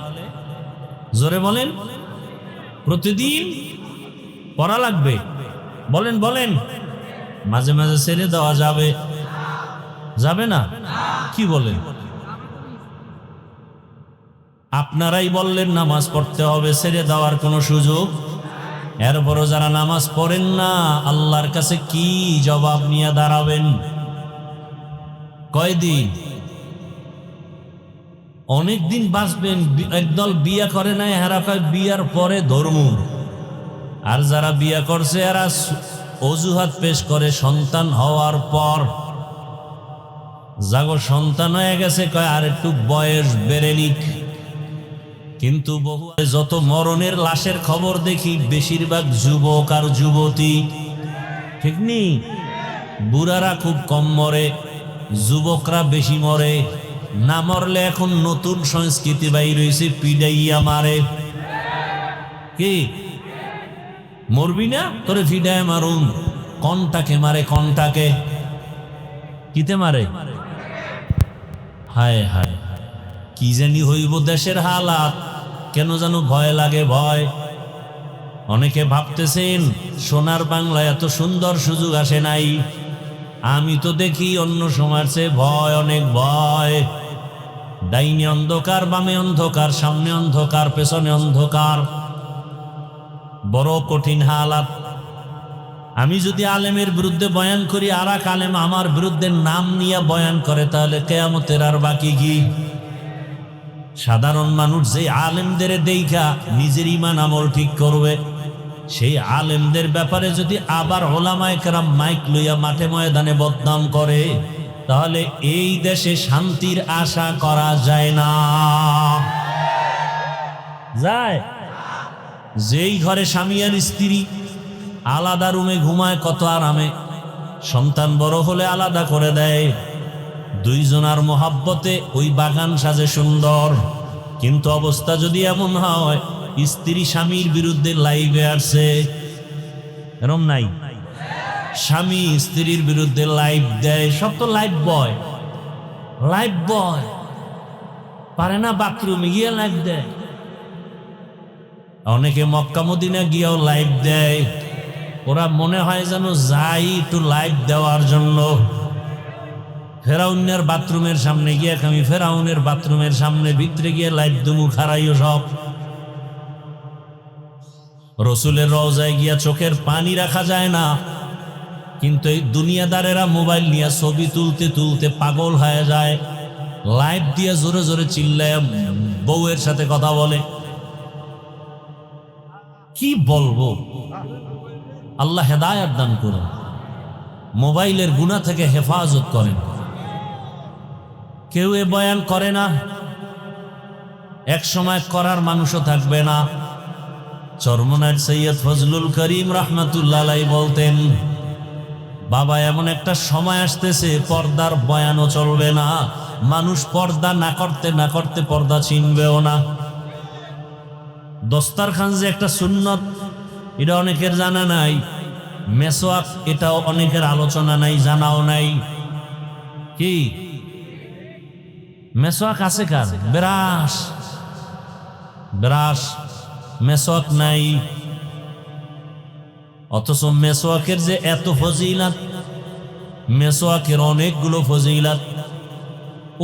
জোরে বলেন, প্রতিদিন পড়া লাগবে। বলেন বলেন, মাঝে মাঝে ছেড়ে দেওয়া যাবে? যাবে না? কি বলেন? আপনারাই বললেন নামাজ পড়তে হবে, ছেড়ে দেওয়ার কোনো সুযোগ। এরপরও যারা নামাজ পড়েন না, আল্লাহর কাছে কি জবাব নিয়ে দাঁড়াবেন? কয়দিন? অনেকদিন বাঁচবেন। একদল বিয়া করে নাই, এরা কয় বিয়ার পরে ধর্ম। আর যারা বিয়া করছে এরা অজুহাত পেশ করে সন্তান হওয়ার পর। যাগো সন্তান হয়ে গেছে কয় আর একটু বয়স বেড়ে নিক। কিন্তু বহু যত মরণের লাশের খবর দেখি, বেশিরভাগ যুবক আর যুবতী। ঠিক নেই? বুড়ারা খুব কম মরে, যুবকরা বেশি মরে। না মরলে এখন নতুন সংস্কৃতি বাইর হয়েছে, পিডাইয়া মারে। কি মরবি না? তোরে ফিডায় মারুন। কনটাকে মারে, কনটাকে কিতে মারে? হায় হায়, কি জানি হইব দেশের হালাত। কেন যেন ভয় লাগে, ভয়। অনেকে ভাবতেছেন সোনার বাংলায় এত সুন্দর সুযোগ আসে নাই। আমি তো দেখি অন্য সময়ের চেয়ে ভয়, অনেক ভয়। ডাইনে অন্ধকার, বামে অন্ধকার, সামনে অন্ধকার, পেছনে অন্ধকার। বড় কঠিন হালাত। আমি যদি আলেমের বিরুদ্ধে বয়ান করি, আর এক আলেম আমার বিরুদ্ধে নাম নিয়ে বয়ান করে, তাহলে কিয়ামতের আর বাকি কি? সাধারণ মানুষ যে আলেমদের দেখা নিজের ঈমান আমল ঠিক করবে, সেই আলেমদের ব্যাপারে যদি আবার ওলামায়ে কেরাম মাইক লইয়া মাঠে ময়দানে বদনাম করে, তাহলে এই দেশে শান্তির আশা করা যায় না। যায়? যেই ঘরে স্বামী আর স্ত্রী আলাদা রুমে ঘুমায় কত আরামে, সন্তান বড় হলে আলাদা করে দেয়। দুইজনার মোহাব্বতে ওই বাগান সাজে সুন্দর। কিন্তু অবস্থা যদি এমন হয়, স্ত্রী স্বামীর বিরুদ্ধে লাইভে আসছে, এরম নাই? স্বামী স্ত্রীর বিরুদ্ধে লাইভ দেয়, সব তো লাইভ বয়। লাইভ বয় পারে না বাথরুমে গিয়ে লাইভ দেয়, অনেকে মক্কা মদিনা গিয়েও লাইভ দেয়। ওরা মনে হয় যেন যাই একটু লাইভ দেওয়ার জন্য। ফেরাউনের বাথরুমের সামনে গিয়ে আমি ফেরাউনের বাথরুমের সামনে ভিতরে গিয়ে লাইভ দুমু খারাইও সব। রসুলের রওজায় গিয়া চোখের পানি রাখা যায় না, কিন্তু এই দুনিয়াদারেরা মোবাইল নিয়ে ছবি তুলতে তুলতে পাগল হয়ে যায়, লাইভ দিয়ে জোরে জোরে চিল্লায় বউয়ের সাথে কথা বলে। কি বলবো, আল্লাহ হেদায়েত দান করুন, মোবাইলের গুনাহ থেকে হেফাজত করেন। কেউ এ বয়ান করে না, এক সময় করার মানুষও থাকবে না। চরমনায় সৈয়দ ফজলুল করিম রাহমাতুল্লাহ আলাইহি বলতেন, বাবা এমন একটা সময় আসতেছে পর্দার বয়ানও চলবে না, মানুষ পর্দা না করতে না করতে পর্দা চিনবেও না। দস্তারখান যে একটা সুন্নত, এটা অনেকের জানা নাই। মেসওয়াক, এটাও অনেকের আলোচনা নাই, জানাও নাই। কি মেসওয়াক আছে কার? ব্রাশ, ব্রাশ, মেসওয়াক নাই। অথচ মেসওয়াকের যে এত ফজিলাত, মেসওয়াকের অনেকগুলো ফজিলাত।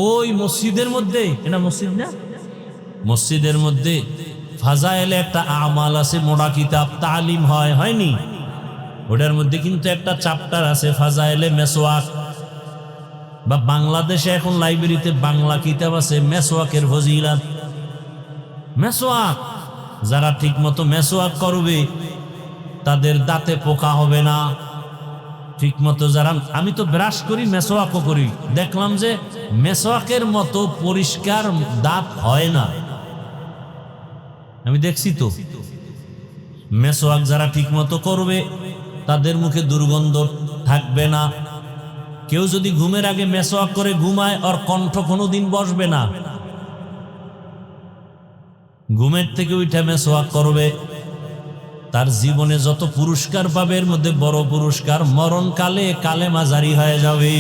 ওই মসজিদের মধ্যে, এটা মসজিদ না, মসজিদের মধ্যে ফাজাইলে একটা আমাল আছে, মোড়া কিতাব তালিম হয়নি? ওটার মধ্যে কিন্তু একটা চ্যাপ্টার আছে ফাজাইলে মেসওয়াক। বা বাংলাদেশে এখন লাইব্রেরিতে বাংলা কিতাব আছে মেসওয়াকের ফজিলাত। মেসওয়াক, যারা ঠিক মতো মেসওয়াক করবে তাদের দাঁতে পোকা হবে না। ঠিক মতো যারা, আমি তো ব্রাশ করি মেসওয়াকও করি, দেখলাম যে মেসওয়াকের মতো পরিষ্কার দাঁত হয় না। আমি দেখছি তো, মেসওয়াক যারা ঠিক মতো করবে তাদের মুখে দুর্গন্ধ থাকবে না। কেউ যদি ঘুমের আগে মেসওয়াক করে ঘুমায়, ওর কণ্ঠ কোনোদিন বসবে না। ঘুমের থেকে উঠে মেসওয়াক করবে, তার জীবনে যত পুরস্কার পাবে এর মধ্যে বড় পুরস্কার, মরণকালে কালেমা জারি হয়ে যাবে।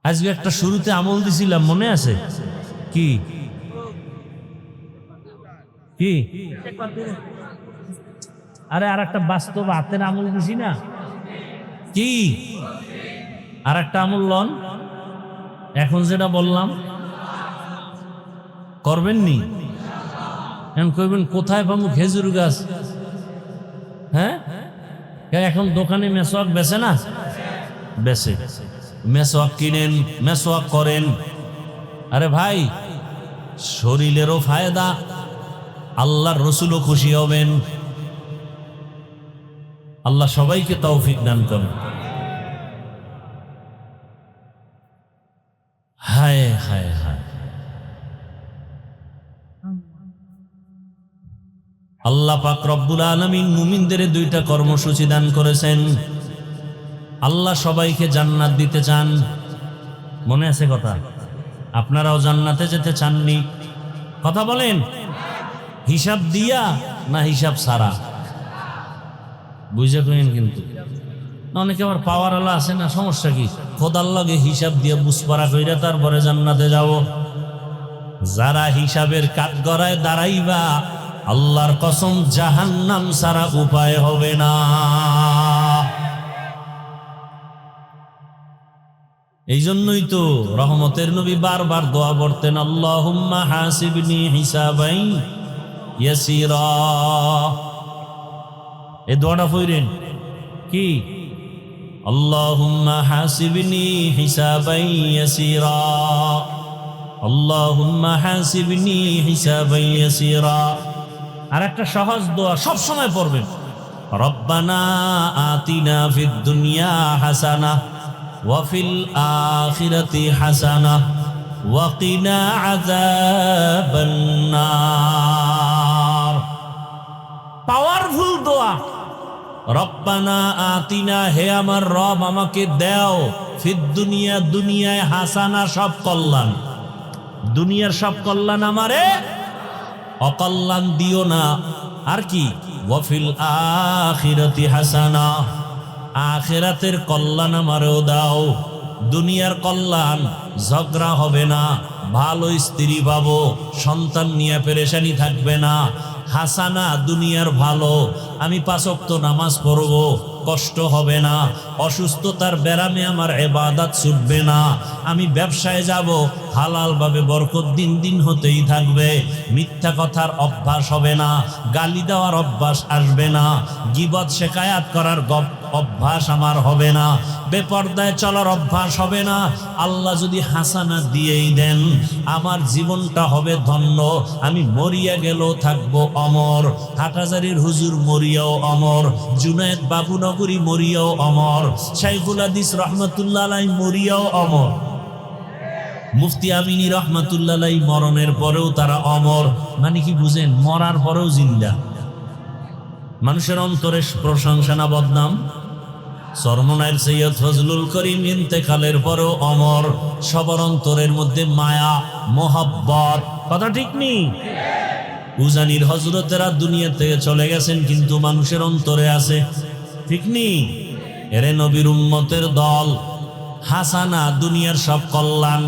আজকে একটা শুরুতে আমল দিছিলাম, মনে আছে? কি কি আরে আর একটা বাস্তব হাতের আমল দিছি না? কি আর একটা আমল লন, এখন যেটা বললাম করবেন নি? এখন কইবেন কোথায় পাবো খেজুর গাছ? হ্যাঁ, এখন দোকানে মেসওয়াক বেচে না? বেচে। মেসওয়াক কিনেন, মেসওয়াক করেন। আরে ভাই, শরীরেরও ফায়দা, আল্লাহর রসুলও খুশি হবেন। আল্লাহ সবাইকে তৌফিক দান করেন। হায় হায় হায়, আল্লাহ পাক রব্বুল আলামিন মুমিনদের দুইটা কর্মসূচি দান করেছেন। আল্লাহ সবাইকে জান্নাত দিতে চান, মনে আছে কথা? আপনারাও জান্নাতে যেতে চাননি? কথা বলেন, হিসাব দিয়া না হিসাব ছাড়া? বুঝে কইন কিন্তু। অনেকে আবার পাওয়ার আলা আছে না, সমস্যা কি? খোদার লগে হিসাব দিয়ে বুঝপাড়া কইরা তারপরে জান্নাতে যাব। যারা হিসাবের কাঠগড়ায় দাঁড়াইবা, আল্লাহর কসম জাহান্নাম ছাড়া উপায় হবে না। এই জন্যই তো রহমতের নবী বারবার দোয়া করতেন, আল্লাহুম্মা হাসিবনি হিসাবাই ইয়াসিরা। এই দোয়াটা পড়েন কি? আল্লাহুম্মা হাসিবনি হিসাবাই ইয়াসিরা, আল্লাহুম্মা হাসিবনি হিসাবাই ইয়াসিরা। আর একটা সহজ দোয়া সব সময় পড়বেন, রব্বানা আতিনা ফিদ দুনিয়া হাসানাহ ওয়া ফিল আখিরাতি হাসানাহ ওয়া কিনা আযাবান নার। পাওয়ারফুল দোয়া। রব্বানা আতিনা, হে আমার রব আমাকে দাও, ফিদ দুনিয়া, দুনিয়ায় হাসানা, সব কল্যাণ, দুনিয়ার সব কল্যাণ আমারে, অকল্যাণ দিও না। আর কি? ওয়া ফিল আখিরাতি হাসানা, আখিরাতের কল্যাণ আমারও দাও। দুনিয়ার কল্যাণ, ঝগড়া হবে না, ভালো স্ত্রী পাবো, সন্তান নিয়ে পেরেশানি থাকবে না, হাসানা দুনিয়ার ভালো, আমি 5 ওয়াক্ত নামাজ পড়ব, কষ্ট হবে না, অসুস্থতার ব্যারামে আমার ইবাদত ছুটবে না, আমি ব্যবসায় যাব, হালালভাবে বরকত দিন দিন হতেই থাকবে, মিথ্যা কথার অভ্যাস হবে না, গালি দেওয়ার অভ্যাস আসবে না, গীবত শিকায়াত করার অভ্যাস আমার হবে না, বেপরদায় চলার অভ্যাস হবে না। আল্লাহ যদি হাসানা দিয়েই দেন, আমার জীবনটা হবে ধন্য, আমি মরিয়া গেলেও থাকবো অমর, হাটহাজারীর হুজুর মরিয়াও অমর, জুনায়েদ বাবুনগরী মরিয়াও অমর, শাইখুল হাদিস রহমাতুল্লাহ আলাইহি মরিয়াও অমর, মুফতি আমিনী রহমাতুল্লাহ আলাইহি মরণের পরেও তারা অমর। মানে কি বুঝেন? মরার পরেও জিন্দা। মানুষের অন্তরে প্রশংসা না বদনাম? সরমনায়ের সৈয়দ ফজলুল করিম ইন্তেকালের পরেও অমর, সবার অন্তরের মধ্যে মায়া মোহাব্বত। কথা ঠিক নেই? উজানির হযরতেরা দুনিয়া থেকে চলে গেছেন, কিন্তু মানুষের অন্তরে আছে, ঠিক নেই? এরে নবীর উম্মতের দল, হাসানা দুনিয়ার সব কল্যাণ,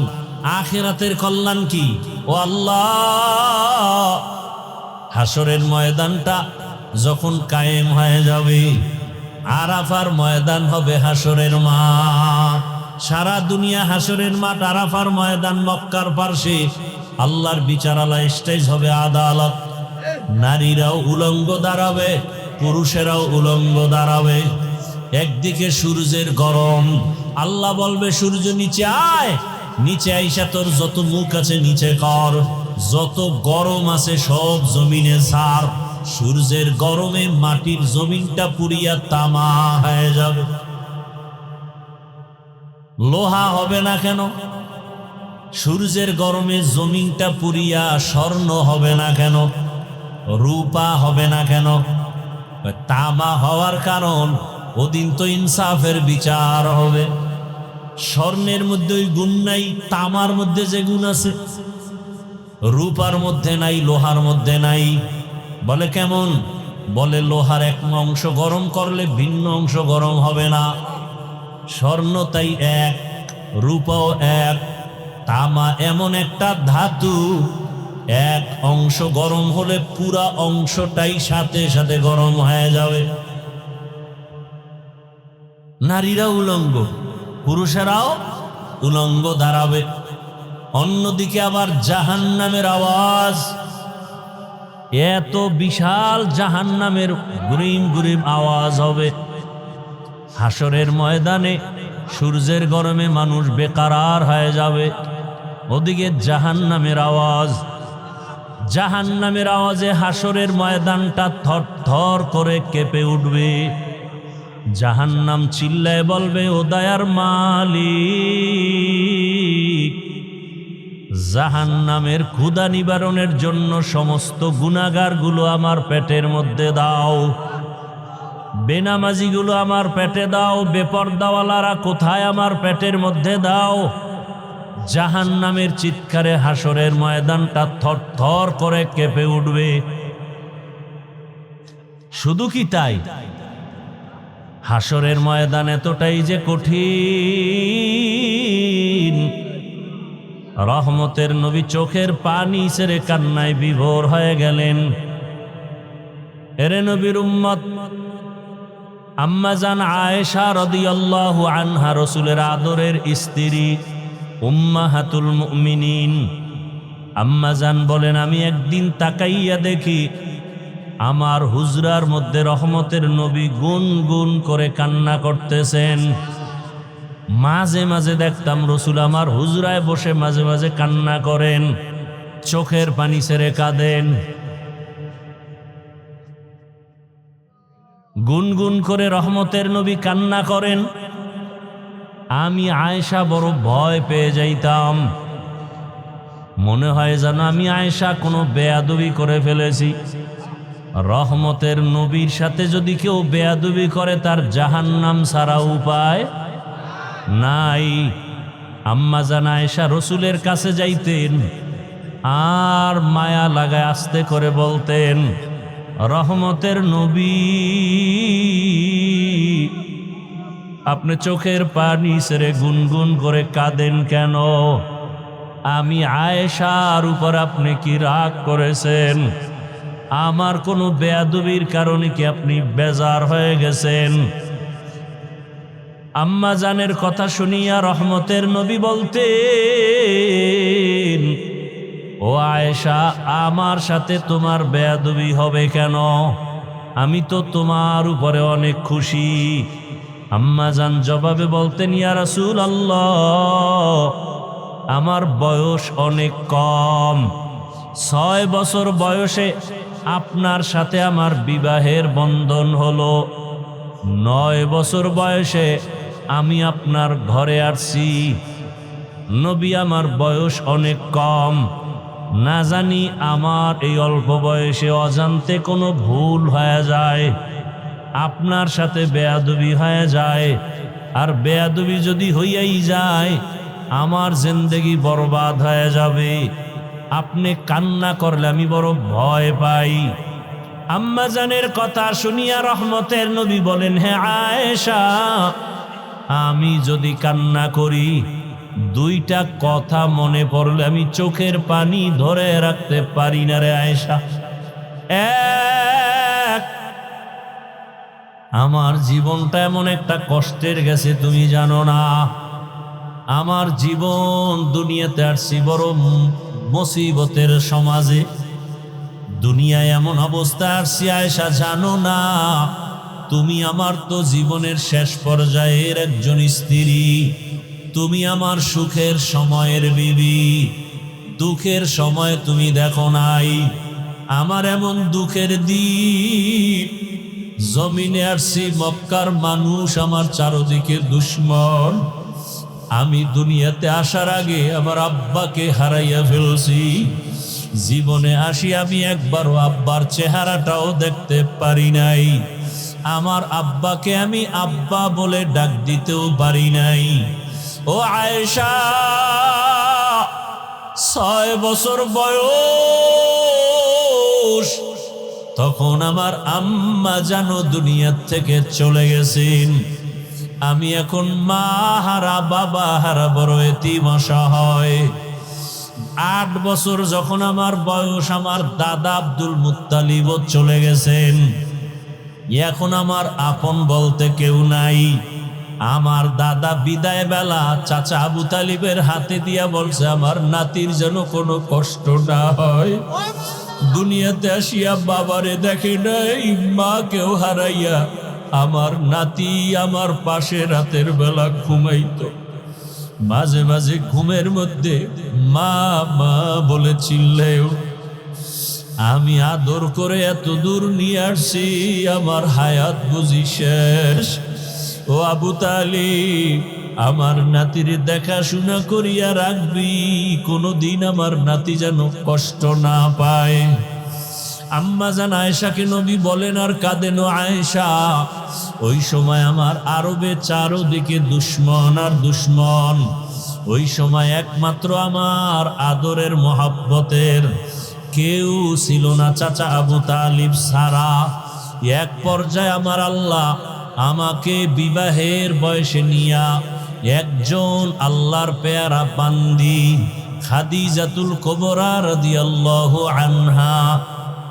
আখিরাতের কল্যাণ কি? ও আল্লাহ, হাসরের ময়দানটা যখন কায়েম হয়ে যাবে, আরাফার ময়দান হবে হাসরের মাঠ, সারা দুনিয়া হাসরের মাঠ, আরাফার ময়দান মক্কার পার্শ্বে, আল্লাহর বিচারালয় স্টেজ হবে আদালত, নারীরাও উলঙ্গ দাঁড়াবে, পুরুষেরাও উলঙ্গ দাঁড়াবে, একদিকে সূর্যের গরম, আল্লাহ বলবে সূর্য নিচে আয়, নিচে আইসা তোর যত মুখ আছে নিচে কর, যত গরম আছে সব জমিনে ছাড়, সূর্যের গরমে মাটির জমিনটা পুড়িয়া তামা হয়ে যাবে। লোহা হবে না কেন? সূর্যের গরমে জমিনটা পুড়িয়া স্বর্ণ হবে না কেন? রূপা হবে না কেন? তামা হওয়ার কারণ, ওদিন তো ইনসাফের বিচার হবে। স্বর্ণের মধ্যে ওই গুণ নাই, তামার মধ্যে যে গুণ আছে, রূপার মধ্যে নাই, লোহার মধ্যে নাই। বলে কেমন? বলে লোহার এক অংশ গরম করলে ভিন্ন অংশ গরম হবে না, স্বর্ণ তাই এক, রূপাও এক, তামা এমন একটা ধাতু, এক অংশ গরম হলে পুরা অংশটাই সাথে সাথে গরম হয়ে যাবে। নারীরা উলঙ্গ, পুরুষেরাও উলঙ্গ দাঁড়াবে। অন্যদিকে আবার জাহান্নামের আওয়াজ, এত বিশাল জাহান্নামের গুরিম গুরিম আওয়াজ হবে। হাসরের ময়দানে সূর্যের গরমে মানুষ বেকারার হয়ে যাবে, ওদিকে জাহান্নামের আওয়াজ, জাহান্নামের আওয়াজে হাসরের ময়দানটা থর থর করে কেঁপে উঠবে। জাহান্নাম চিল্লায় বলবে, ও দয়ার মালিক, জাহান্নামের ক্ষুধা নিবারণের জন্য সমস্ত গুনাহগারগুলো আমার পেটের মধ্যে দাও, বেনামাজিগুলো আমার পেটে দাও, বেপরদাওয়ালারা কোথায় আমার পেটের মধ্যে দাও। জাহান্নামের চিৎকারে হাসরের ময়দানটা থর থর করে কেঁপে উঠবে। শুধু কি তাই, হাসরের ময়দান এতটাই যে কঠিন, রহমতের নবী চোখের পানি ছেড়ে কান্নায় বিভোর হয়ে গেলেন। এরে নবীর উম্মত, আম্মা জান আয়েশা রাদিয়াল্লাহু আনহা, রাসূলের আদরের স্ত্রী, উম্মাহাতুল মুমিনিন, আম্মা জান বলেন, আমি একদিন তাকাইয়া দেখি আমার হুজরার মধ্যে রহমতের নবী গুনগুন করে কান্না করতেছেন। মাঝে মাঝে দেখতাম রসুল আমার হুজরায় বসে মাঝে মাঝে কান্না করেন, চোখের পানি ছেড়ে কাঁদেন, গুনগুন করে রহমতের নবী কান্না করেন। আমি আয়েশা বড় ভয় পেয়ে যাইতাম, মনে হয় যেন আমি আয়েশা কোনো বেয়াদবি করে ফেলেছি। রহমতের নবীর সাথে যদি কেউ বেয়াদবি করে, তার জাহান্নাম ছাড়া উপায় নাই। আম্মা জান আয়েশা রসুলের কাছে যাইতেন, আর মায়া লাগায় আস্তে করে বলতেন, রহমতের নবী আপনি চোখের পানি ছেড়ে গুনগুন করে কাঁদেন কেন? আমি আয়েশার উপর আপনি কি রাগ করেছেন? আমার কোনো বেয়াদবির কারণে কি আপনি বেজার হয়ে গেছেন? আম্মা জানের কথা শুনিয়া রহমতের নবী বলতেন, ও আয়েশা, আমার সাথে তোমার বেয়াদবি হবে কেন? আমি তো তোমার উপরে অনেক খুশি। আম্মা জান জবাবে বলতেন, ইয়া রাসূলুল্লাহ, আমার বয়স অনেক কম। 6 বছর বয়সে আপনার সাথে আমার বিবাহের বন্ধন হলো। 9 বছর বয়সে আমি আপনার ঘরে আসছি। নবী, আমার বয়স অনেক কম, না জানি আমার এই অল্প বয়সে অজান্তে কোনো ভুল হয়ে যায়, আপনার সাথে বেয়াদবি হয়ে যায়। আর বেয়াদবি যদি হইয়াই যায়, আমার জিন্দেগি বরবাদ হয়ে যাবে। আপনি কান্না করলে আমি বড় ভয় পাই। আম্মা জানের কথা শুনিয়া রহমতের নবী বলেন, হে আয়েশা, আমি যদি কান্না করি, 2টা কথা মনে পড়লে আমি চোখের পানি ধরে রাখতে পারি না রে আয়েশা। এক, আমার জীবনটা এমন একটা কষ্টের গেছে তুমি জানো না। আমার জীবন দুনিয়াতে আসছি বড় মুসিবতের সমাজে। দুনিয়ায় এমন অবস্থা আসছি আয়েশা জানো না। তুমি আমার তো জীবনের শেষ পর্যায়ের একজন স্ত্রী। তুমি আমার সুখের সময়ের বিবি, দুঃখের সময় তুমি দেখো নাই। আমার এমন দুঃখের দিন, জমিনে আসছি, মক্কার মানুষ আমার চারদিকে দুশ্মন। আমি দুনিয়াতে আসার আগে আমার আব্বাকে হারাইয়া ফেলছি। জীবনে আসি আমি একবারও আব্বার চেহারাটাও দেখতে পারি নাই। আমার আব্বাকে আমি আব্বা বলে ডাক দিতেও পারি নাই। ও আয়েশা, 6 বছর বয়স, তখন আমার আম্মা জানো দুনিয়া থেকে চলে গেছেন। আমি এখন মা হারা, বাবা হারা, বড় এতিম অসহায়। 8 বছর যখন আমার বয়স, আমার দাদা আব্দুল মুত্তালিব চলে গেছেন। এখন আমার আপন বলতে কেউ নাই। আমার দাদা বিদায় বেলা চাচা আবু তালিবের হাতে দিয়া বলছে, আমার নাতির যেন কোনো কষ্ট না হয়। দুনিয়াতে আসিয়া বাবারে দেখে নাই, মাকেও হারাইয়া আমার নাতি আমার পাশে রাতের বেলা ঘুমাইতো। মাঝে মাঝে ঘুমের মধ্যে মা মা বলে চিল্লেও। আমি আদর করে এত দূর নিয়ে আসছি, আমার হায়াত বুঝি শেষ। ও আবু তালিব, আমার নাতির দেখাশোনা করিয়া রাখবি, কোনোদিন আমার নাতি যেন কষ্ট না পায়। আম্মা জান আয়েশাকে নবী বলেন আর কাঁদেন, আয়েশা, ওই সময় আমার আরবে চারদিকে দুশ্মন আর দুশ্মন। ওই সময় একমাত্র আমার আদরের মহাব্বতের কেউ ছিল না চাচা আবু তালিব ছাড়া। এক পর্যায়ে আমার আল্লাহ আমাকে বিবাহের বয়সে নিয়া একজন আল্লাহর পেয়ারা বান্দি খাদিজাতুল কুবরা রাদিয়াল্লাহু আনহা,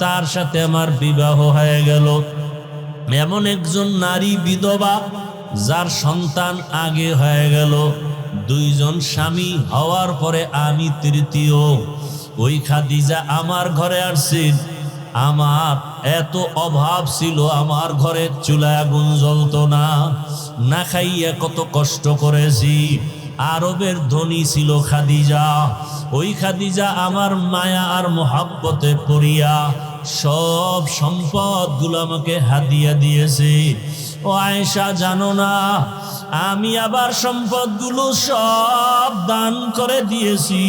তার সাথে আমার বিবাহ হয়ে গেল। এমন একজন নারী বিধবা যার সন্তান আগে হয়ে গেল। 2 জন স্বামী হওয়ার পরে আমি তৃতীয়। ওই খাদিজা আমার ঘরে আসছেন। আমার এত অভাব ছিল, আমার ঘরে চুলায় আগুন জ্বলতো না, না খাইয়া কত কষ্ট করেছি। আরবের ধনী ছিল খাদিজা। ওই খাদিজা আমার মায়া আর মোহাব্বতে পড়িয়া সব সম্পদগুলো আমাকে হাদিয়া দিয়েছে। ও আয়েশা, জানো না আমি আবার সম্পদগুলো সব দান করে দিয়েছি।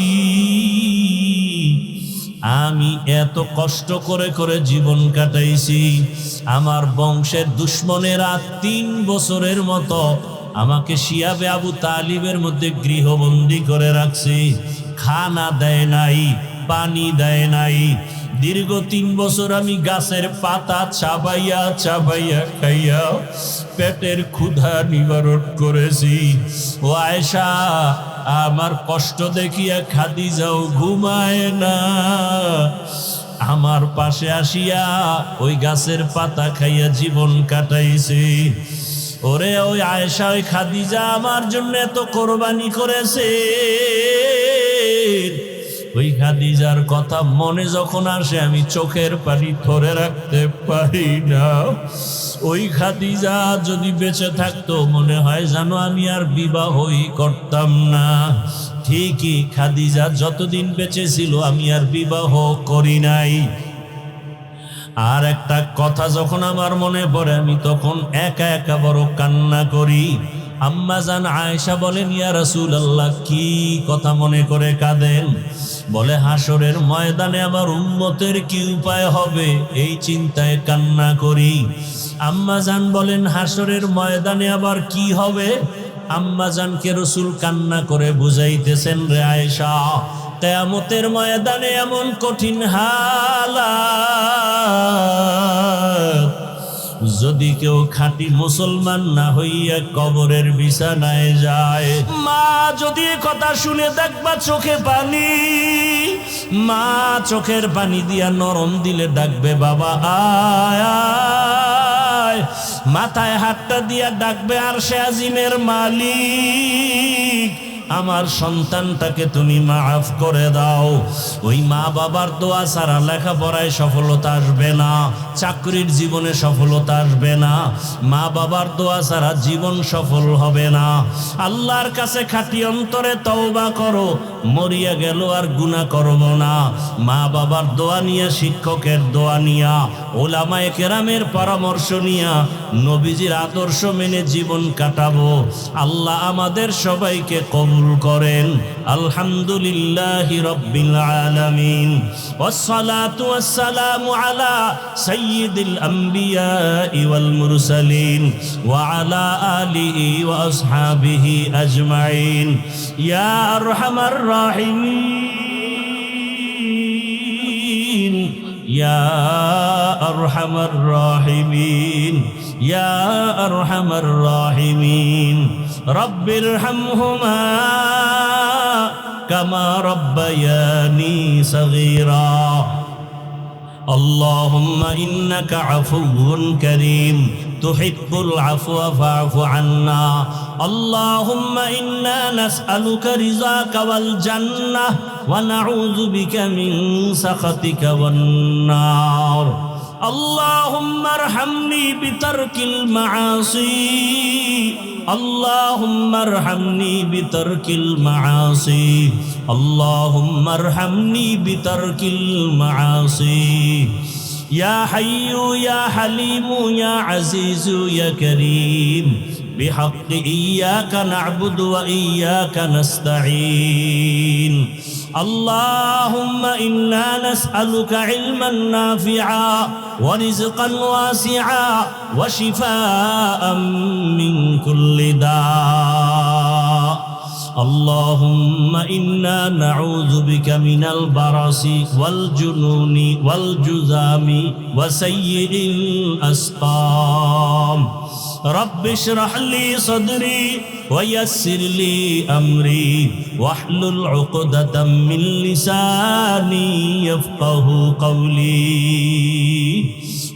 আমি এত কষ্ট করে করে জীবন কাটাইছি। আমার বংশের দুশ্মনেরা 3 বছরের মতো আমাকে শিয়াবে আবু তালিবের মধ্যে গৃহবন্দী করে রাখছে। খানা দেয় নাই, পানি দেয় নাই। দীর্ঘ 3 বছর আমি গাছের পাতা চাবাইয়া চাবাইয়া খাইয়া পেটের ক্ষুধা নিবারণ করেছি। ও আয়েশা, আমার কষ্ট দেখিয়া খাদিজাও ঘুমায় না, আমার পাশে আসিয়া ওই গাছের পাতা খাইয়া জীবন কাটাইছে। ওরে ওই আয়েশা, ওই খাদিজা আমার জন্য এত কোরবানি করেছে। ওই খাদিজার কথা মনে যখন আসে আমি চোখের পানি ধরে রাখতে পারি না। ওই খাদিজা যদি বেঁচে থাকতো মনে হয় যেন আমি আর বিবাহই করতাম না। ঠিকই, খাদিজা যতদিন বেঁচে ছিল আমি আর বিবাহ করি নাই। আর একটা কথা যখন আমার মনে পড়ে আমি তখন একা একা বড় কান্না করি। আম্মাজান আয়েশা বলেন, ইয়া রাসূলুল্লাহ, কি কথা মনে করে কাঁদেন? বলে, হাসরের ময়দানে আমার উম্মতের কি উপায় হবে এই চিন্তায় কান্না করি। আম্মাজান বলেন, হাসরের ময়দানে আবার কি হবে? আম্মাজানকে রাসূল কান্না করে বুঝাইতেছেন, রে আয়েশা, কিয়ামতের ময়দানে এমন কঠিন হালাত, যদি কেউ খাঁটি মুসলমান না হইয়া কবরের বিছানায় যায়, মা যদি কথা শুনে দেখবা চোখে পানি, মা চোখের পানি দিয়া নরম দিলে ডাকবে, বাবা আয় আয়। মাথায় হাতটা দিয়া ডাকবে, আরশে আজিমের মালিক, আমার সন্তানটাকে তুমি মাফ করে দাও। ওই মা বাবার দোয়া ছাড়া লেখাপড়ায় সফলতা আসবে না, চাকরির জীবনে সফলতা আসবে না, মা বাবার দোয়া ছাড়া জীবন সফল হবে না। আল্লাহর কাছে খাঁটি অন্তরে তওবা করো, মরিয়া গেল আর গুনাহ করব না। মা বাবার দোয়া নিয়া, শিক্ষকের দোয়া নিয়া, ওলামায়ে কেরামের পরামর্শ নিয়া, নবীজির আদর্শ মেনে জীবন কাটাবো। আল্লাহ আমাদের সবাইকে কবুল করেন। আলহামদুলিল্লাহি রাব্বিল আলামিন, ওয়াসসালাতু ওয়াসসালামু আলা সাইয়্যিদিল আমবিয়া ওয়াল মুরসালিন ওয়া আলা আলিহি ওয়া আসহাবিহি আজমাইন। ইয়া আরহামার রাহিমিন, ইয়া আরহামার রাহিমিন, ইয়া আরহামার রাহিমিন। রব্বিরহামহুমা কামা রব্বায়ানি সগীরা। আল্লাহুম্মা ইন্নাকা আফুউন কারীম তুহিব্বুল আফওয়া ফা'ফু আন্না। আল্লাহুম্মা ইন্না নাসআলুকা রিযাকা ওয়াল জান্নাহ ওয়া নাউযু বিকা মিন সাখাতিকা ওয়ান নার। আল্লাহুম্মা আরহামনি বিতারকিল মাআসি, আল্লাহুম্মা আরহামনি বিতারকিল মাআসি, আল্লাহুম্মা আরহামনি বিতারকিল মাআসি। ইয়া হাইয়্যু ইয়া হালিমু ইয়া আজিজু ইয়া কারীম বিহাক্কি ইয়্যাকা না'বুদু ওয়া ইয়্যাকা নাস্তাঈন। আল্লাহুম্মা ইন্না নাসআলুকা ইলমান নাফিআ ওয়া রিজকান ওয়াসিআ ওয়া শিফাআম মিন কুল্লি দা'। আল্লাহুম্মা ইন্না নাউযু বিকা মিনাল বারাসি ওয়াল জুনুনি ওয়াল জুযামি ওয়া সাইয়্যিদিল আসকাম। রব্বি ইশরাহ লি সাদরি ওয়া ইয়াসসির লি আমরি ওয়াহলুল উকদাতাম মিন লিসানি ইয়াফকাহু কওলি।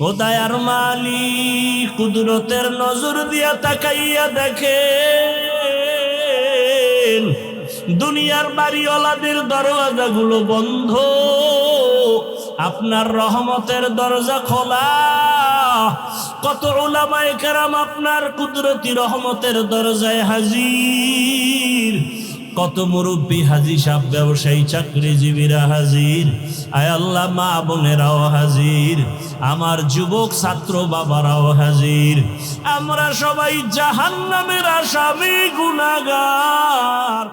ও দয়ার মালিক, কুদরতের নজর দিয়া তাকাইয়া দেখেন দুনিয়ার বাড়িওয়ালাদের দরওয়াজাগুলো বন্ধ, আপনার রহমতের দরজা খোলা। কত উলামায়ে কেরাম আপনার কুদরতি রহমতের দরজায় হাজির, কত মুরব্বী, হাজী সাহেব, ব্যবসায়ী, চাকরিজীবীরা হাজির। আয় আল্লাহ, মা বোনেরাও হাজির, আমার যুবক ছাত্র বাবারাও হাজির। আমরা সবাই জাহান্নামের আসামি, গুনাহগার।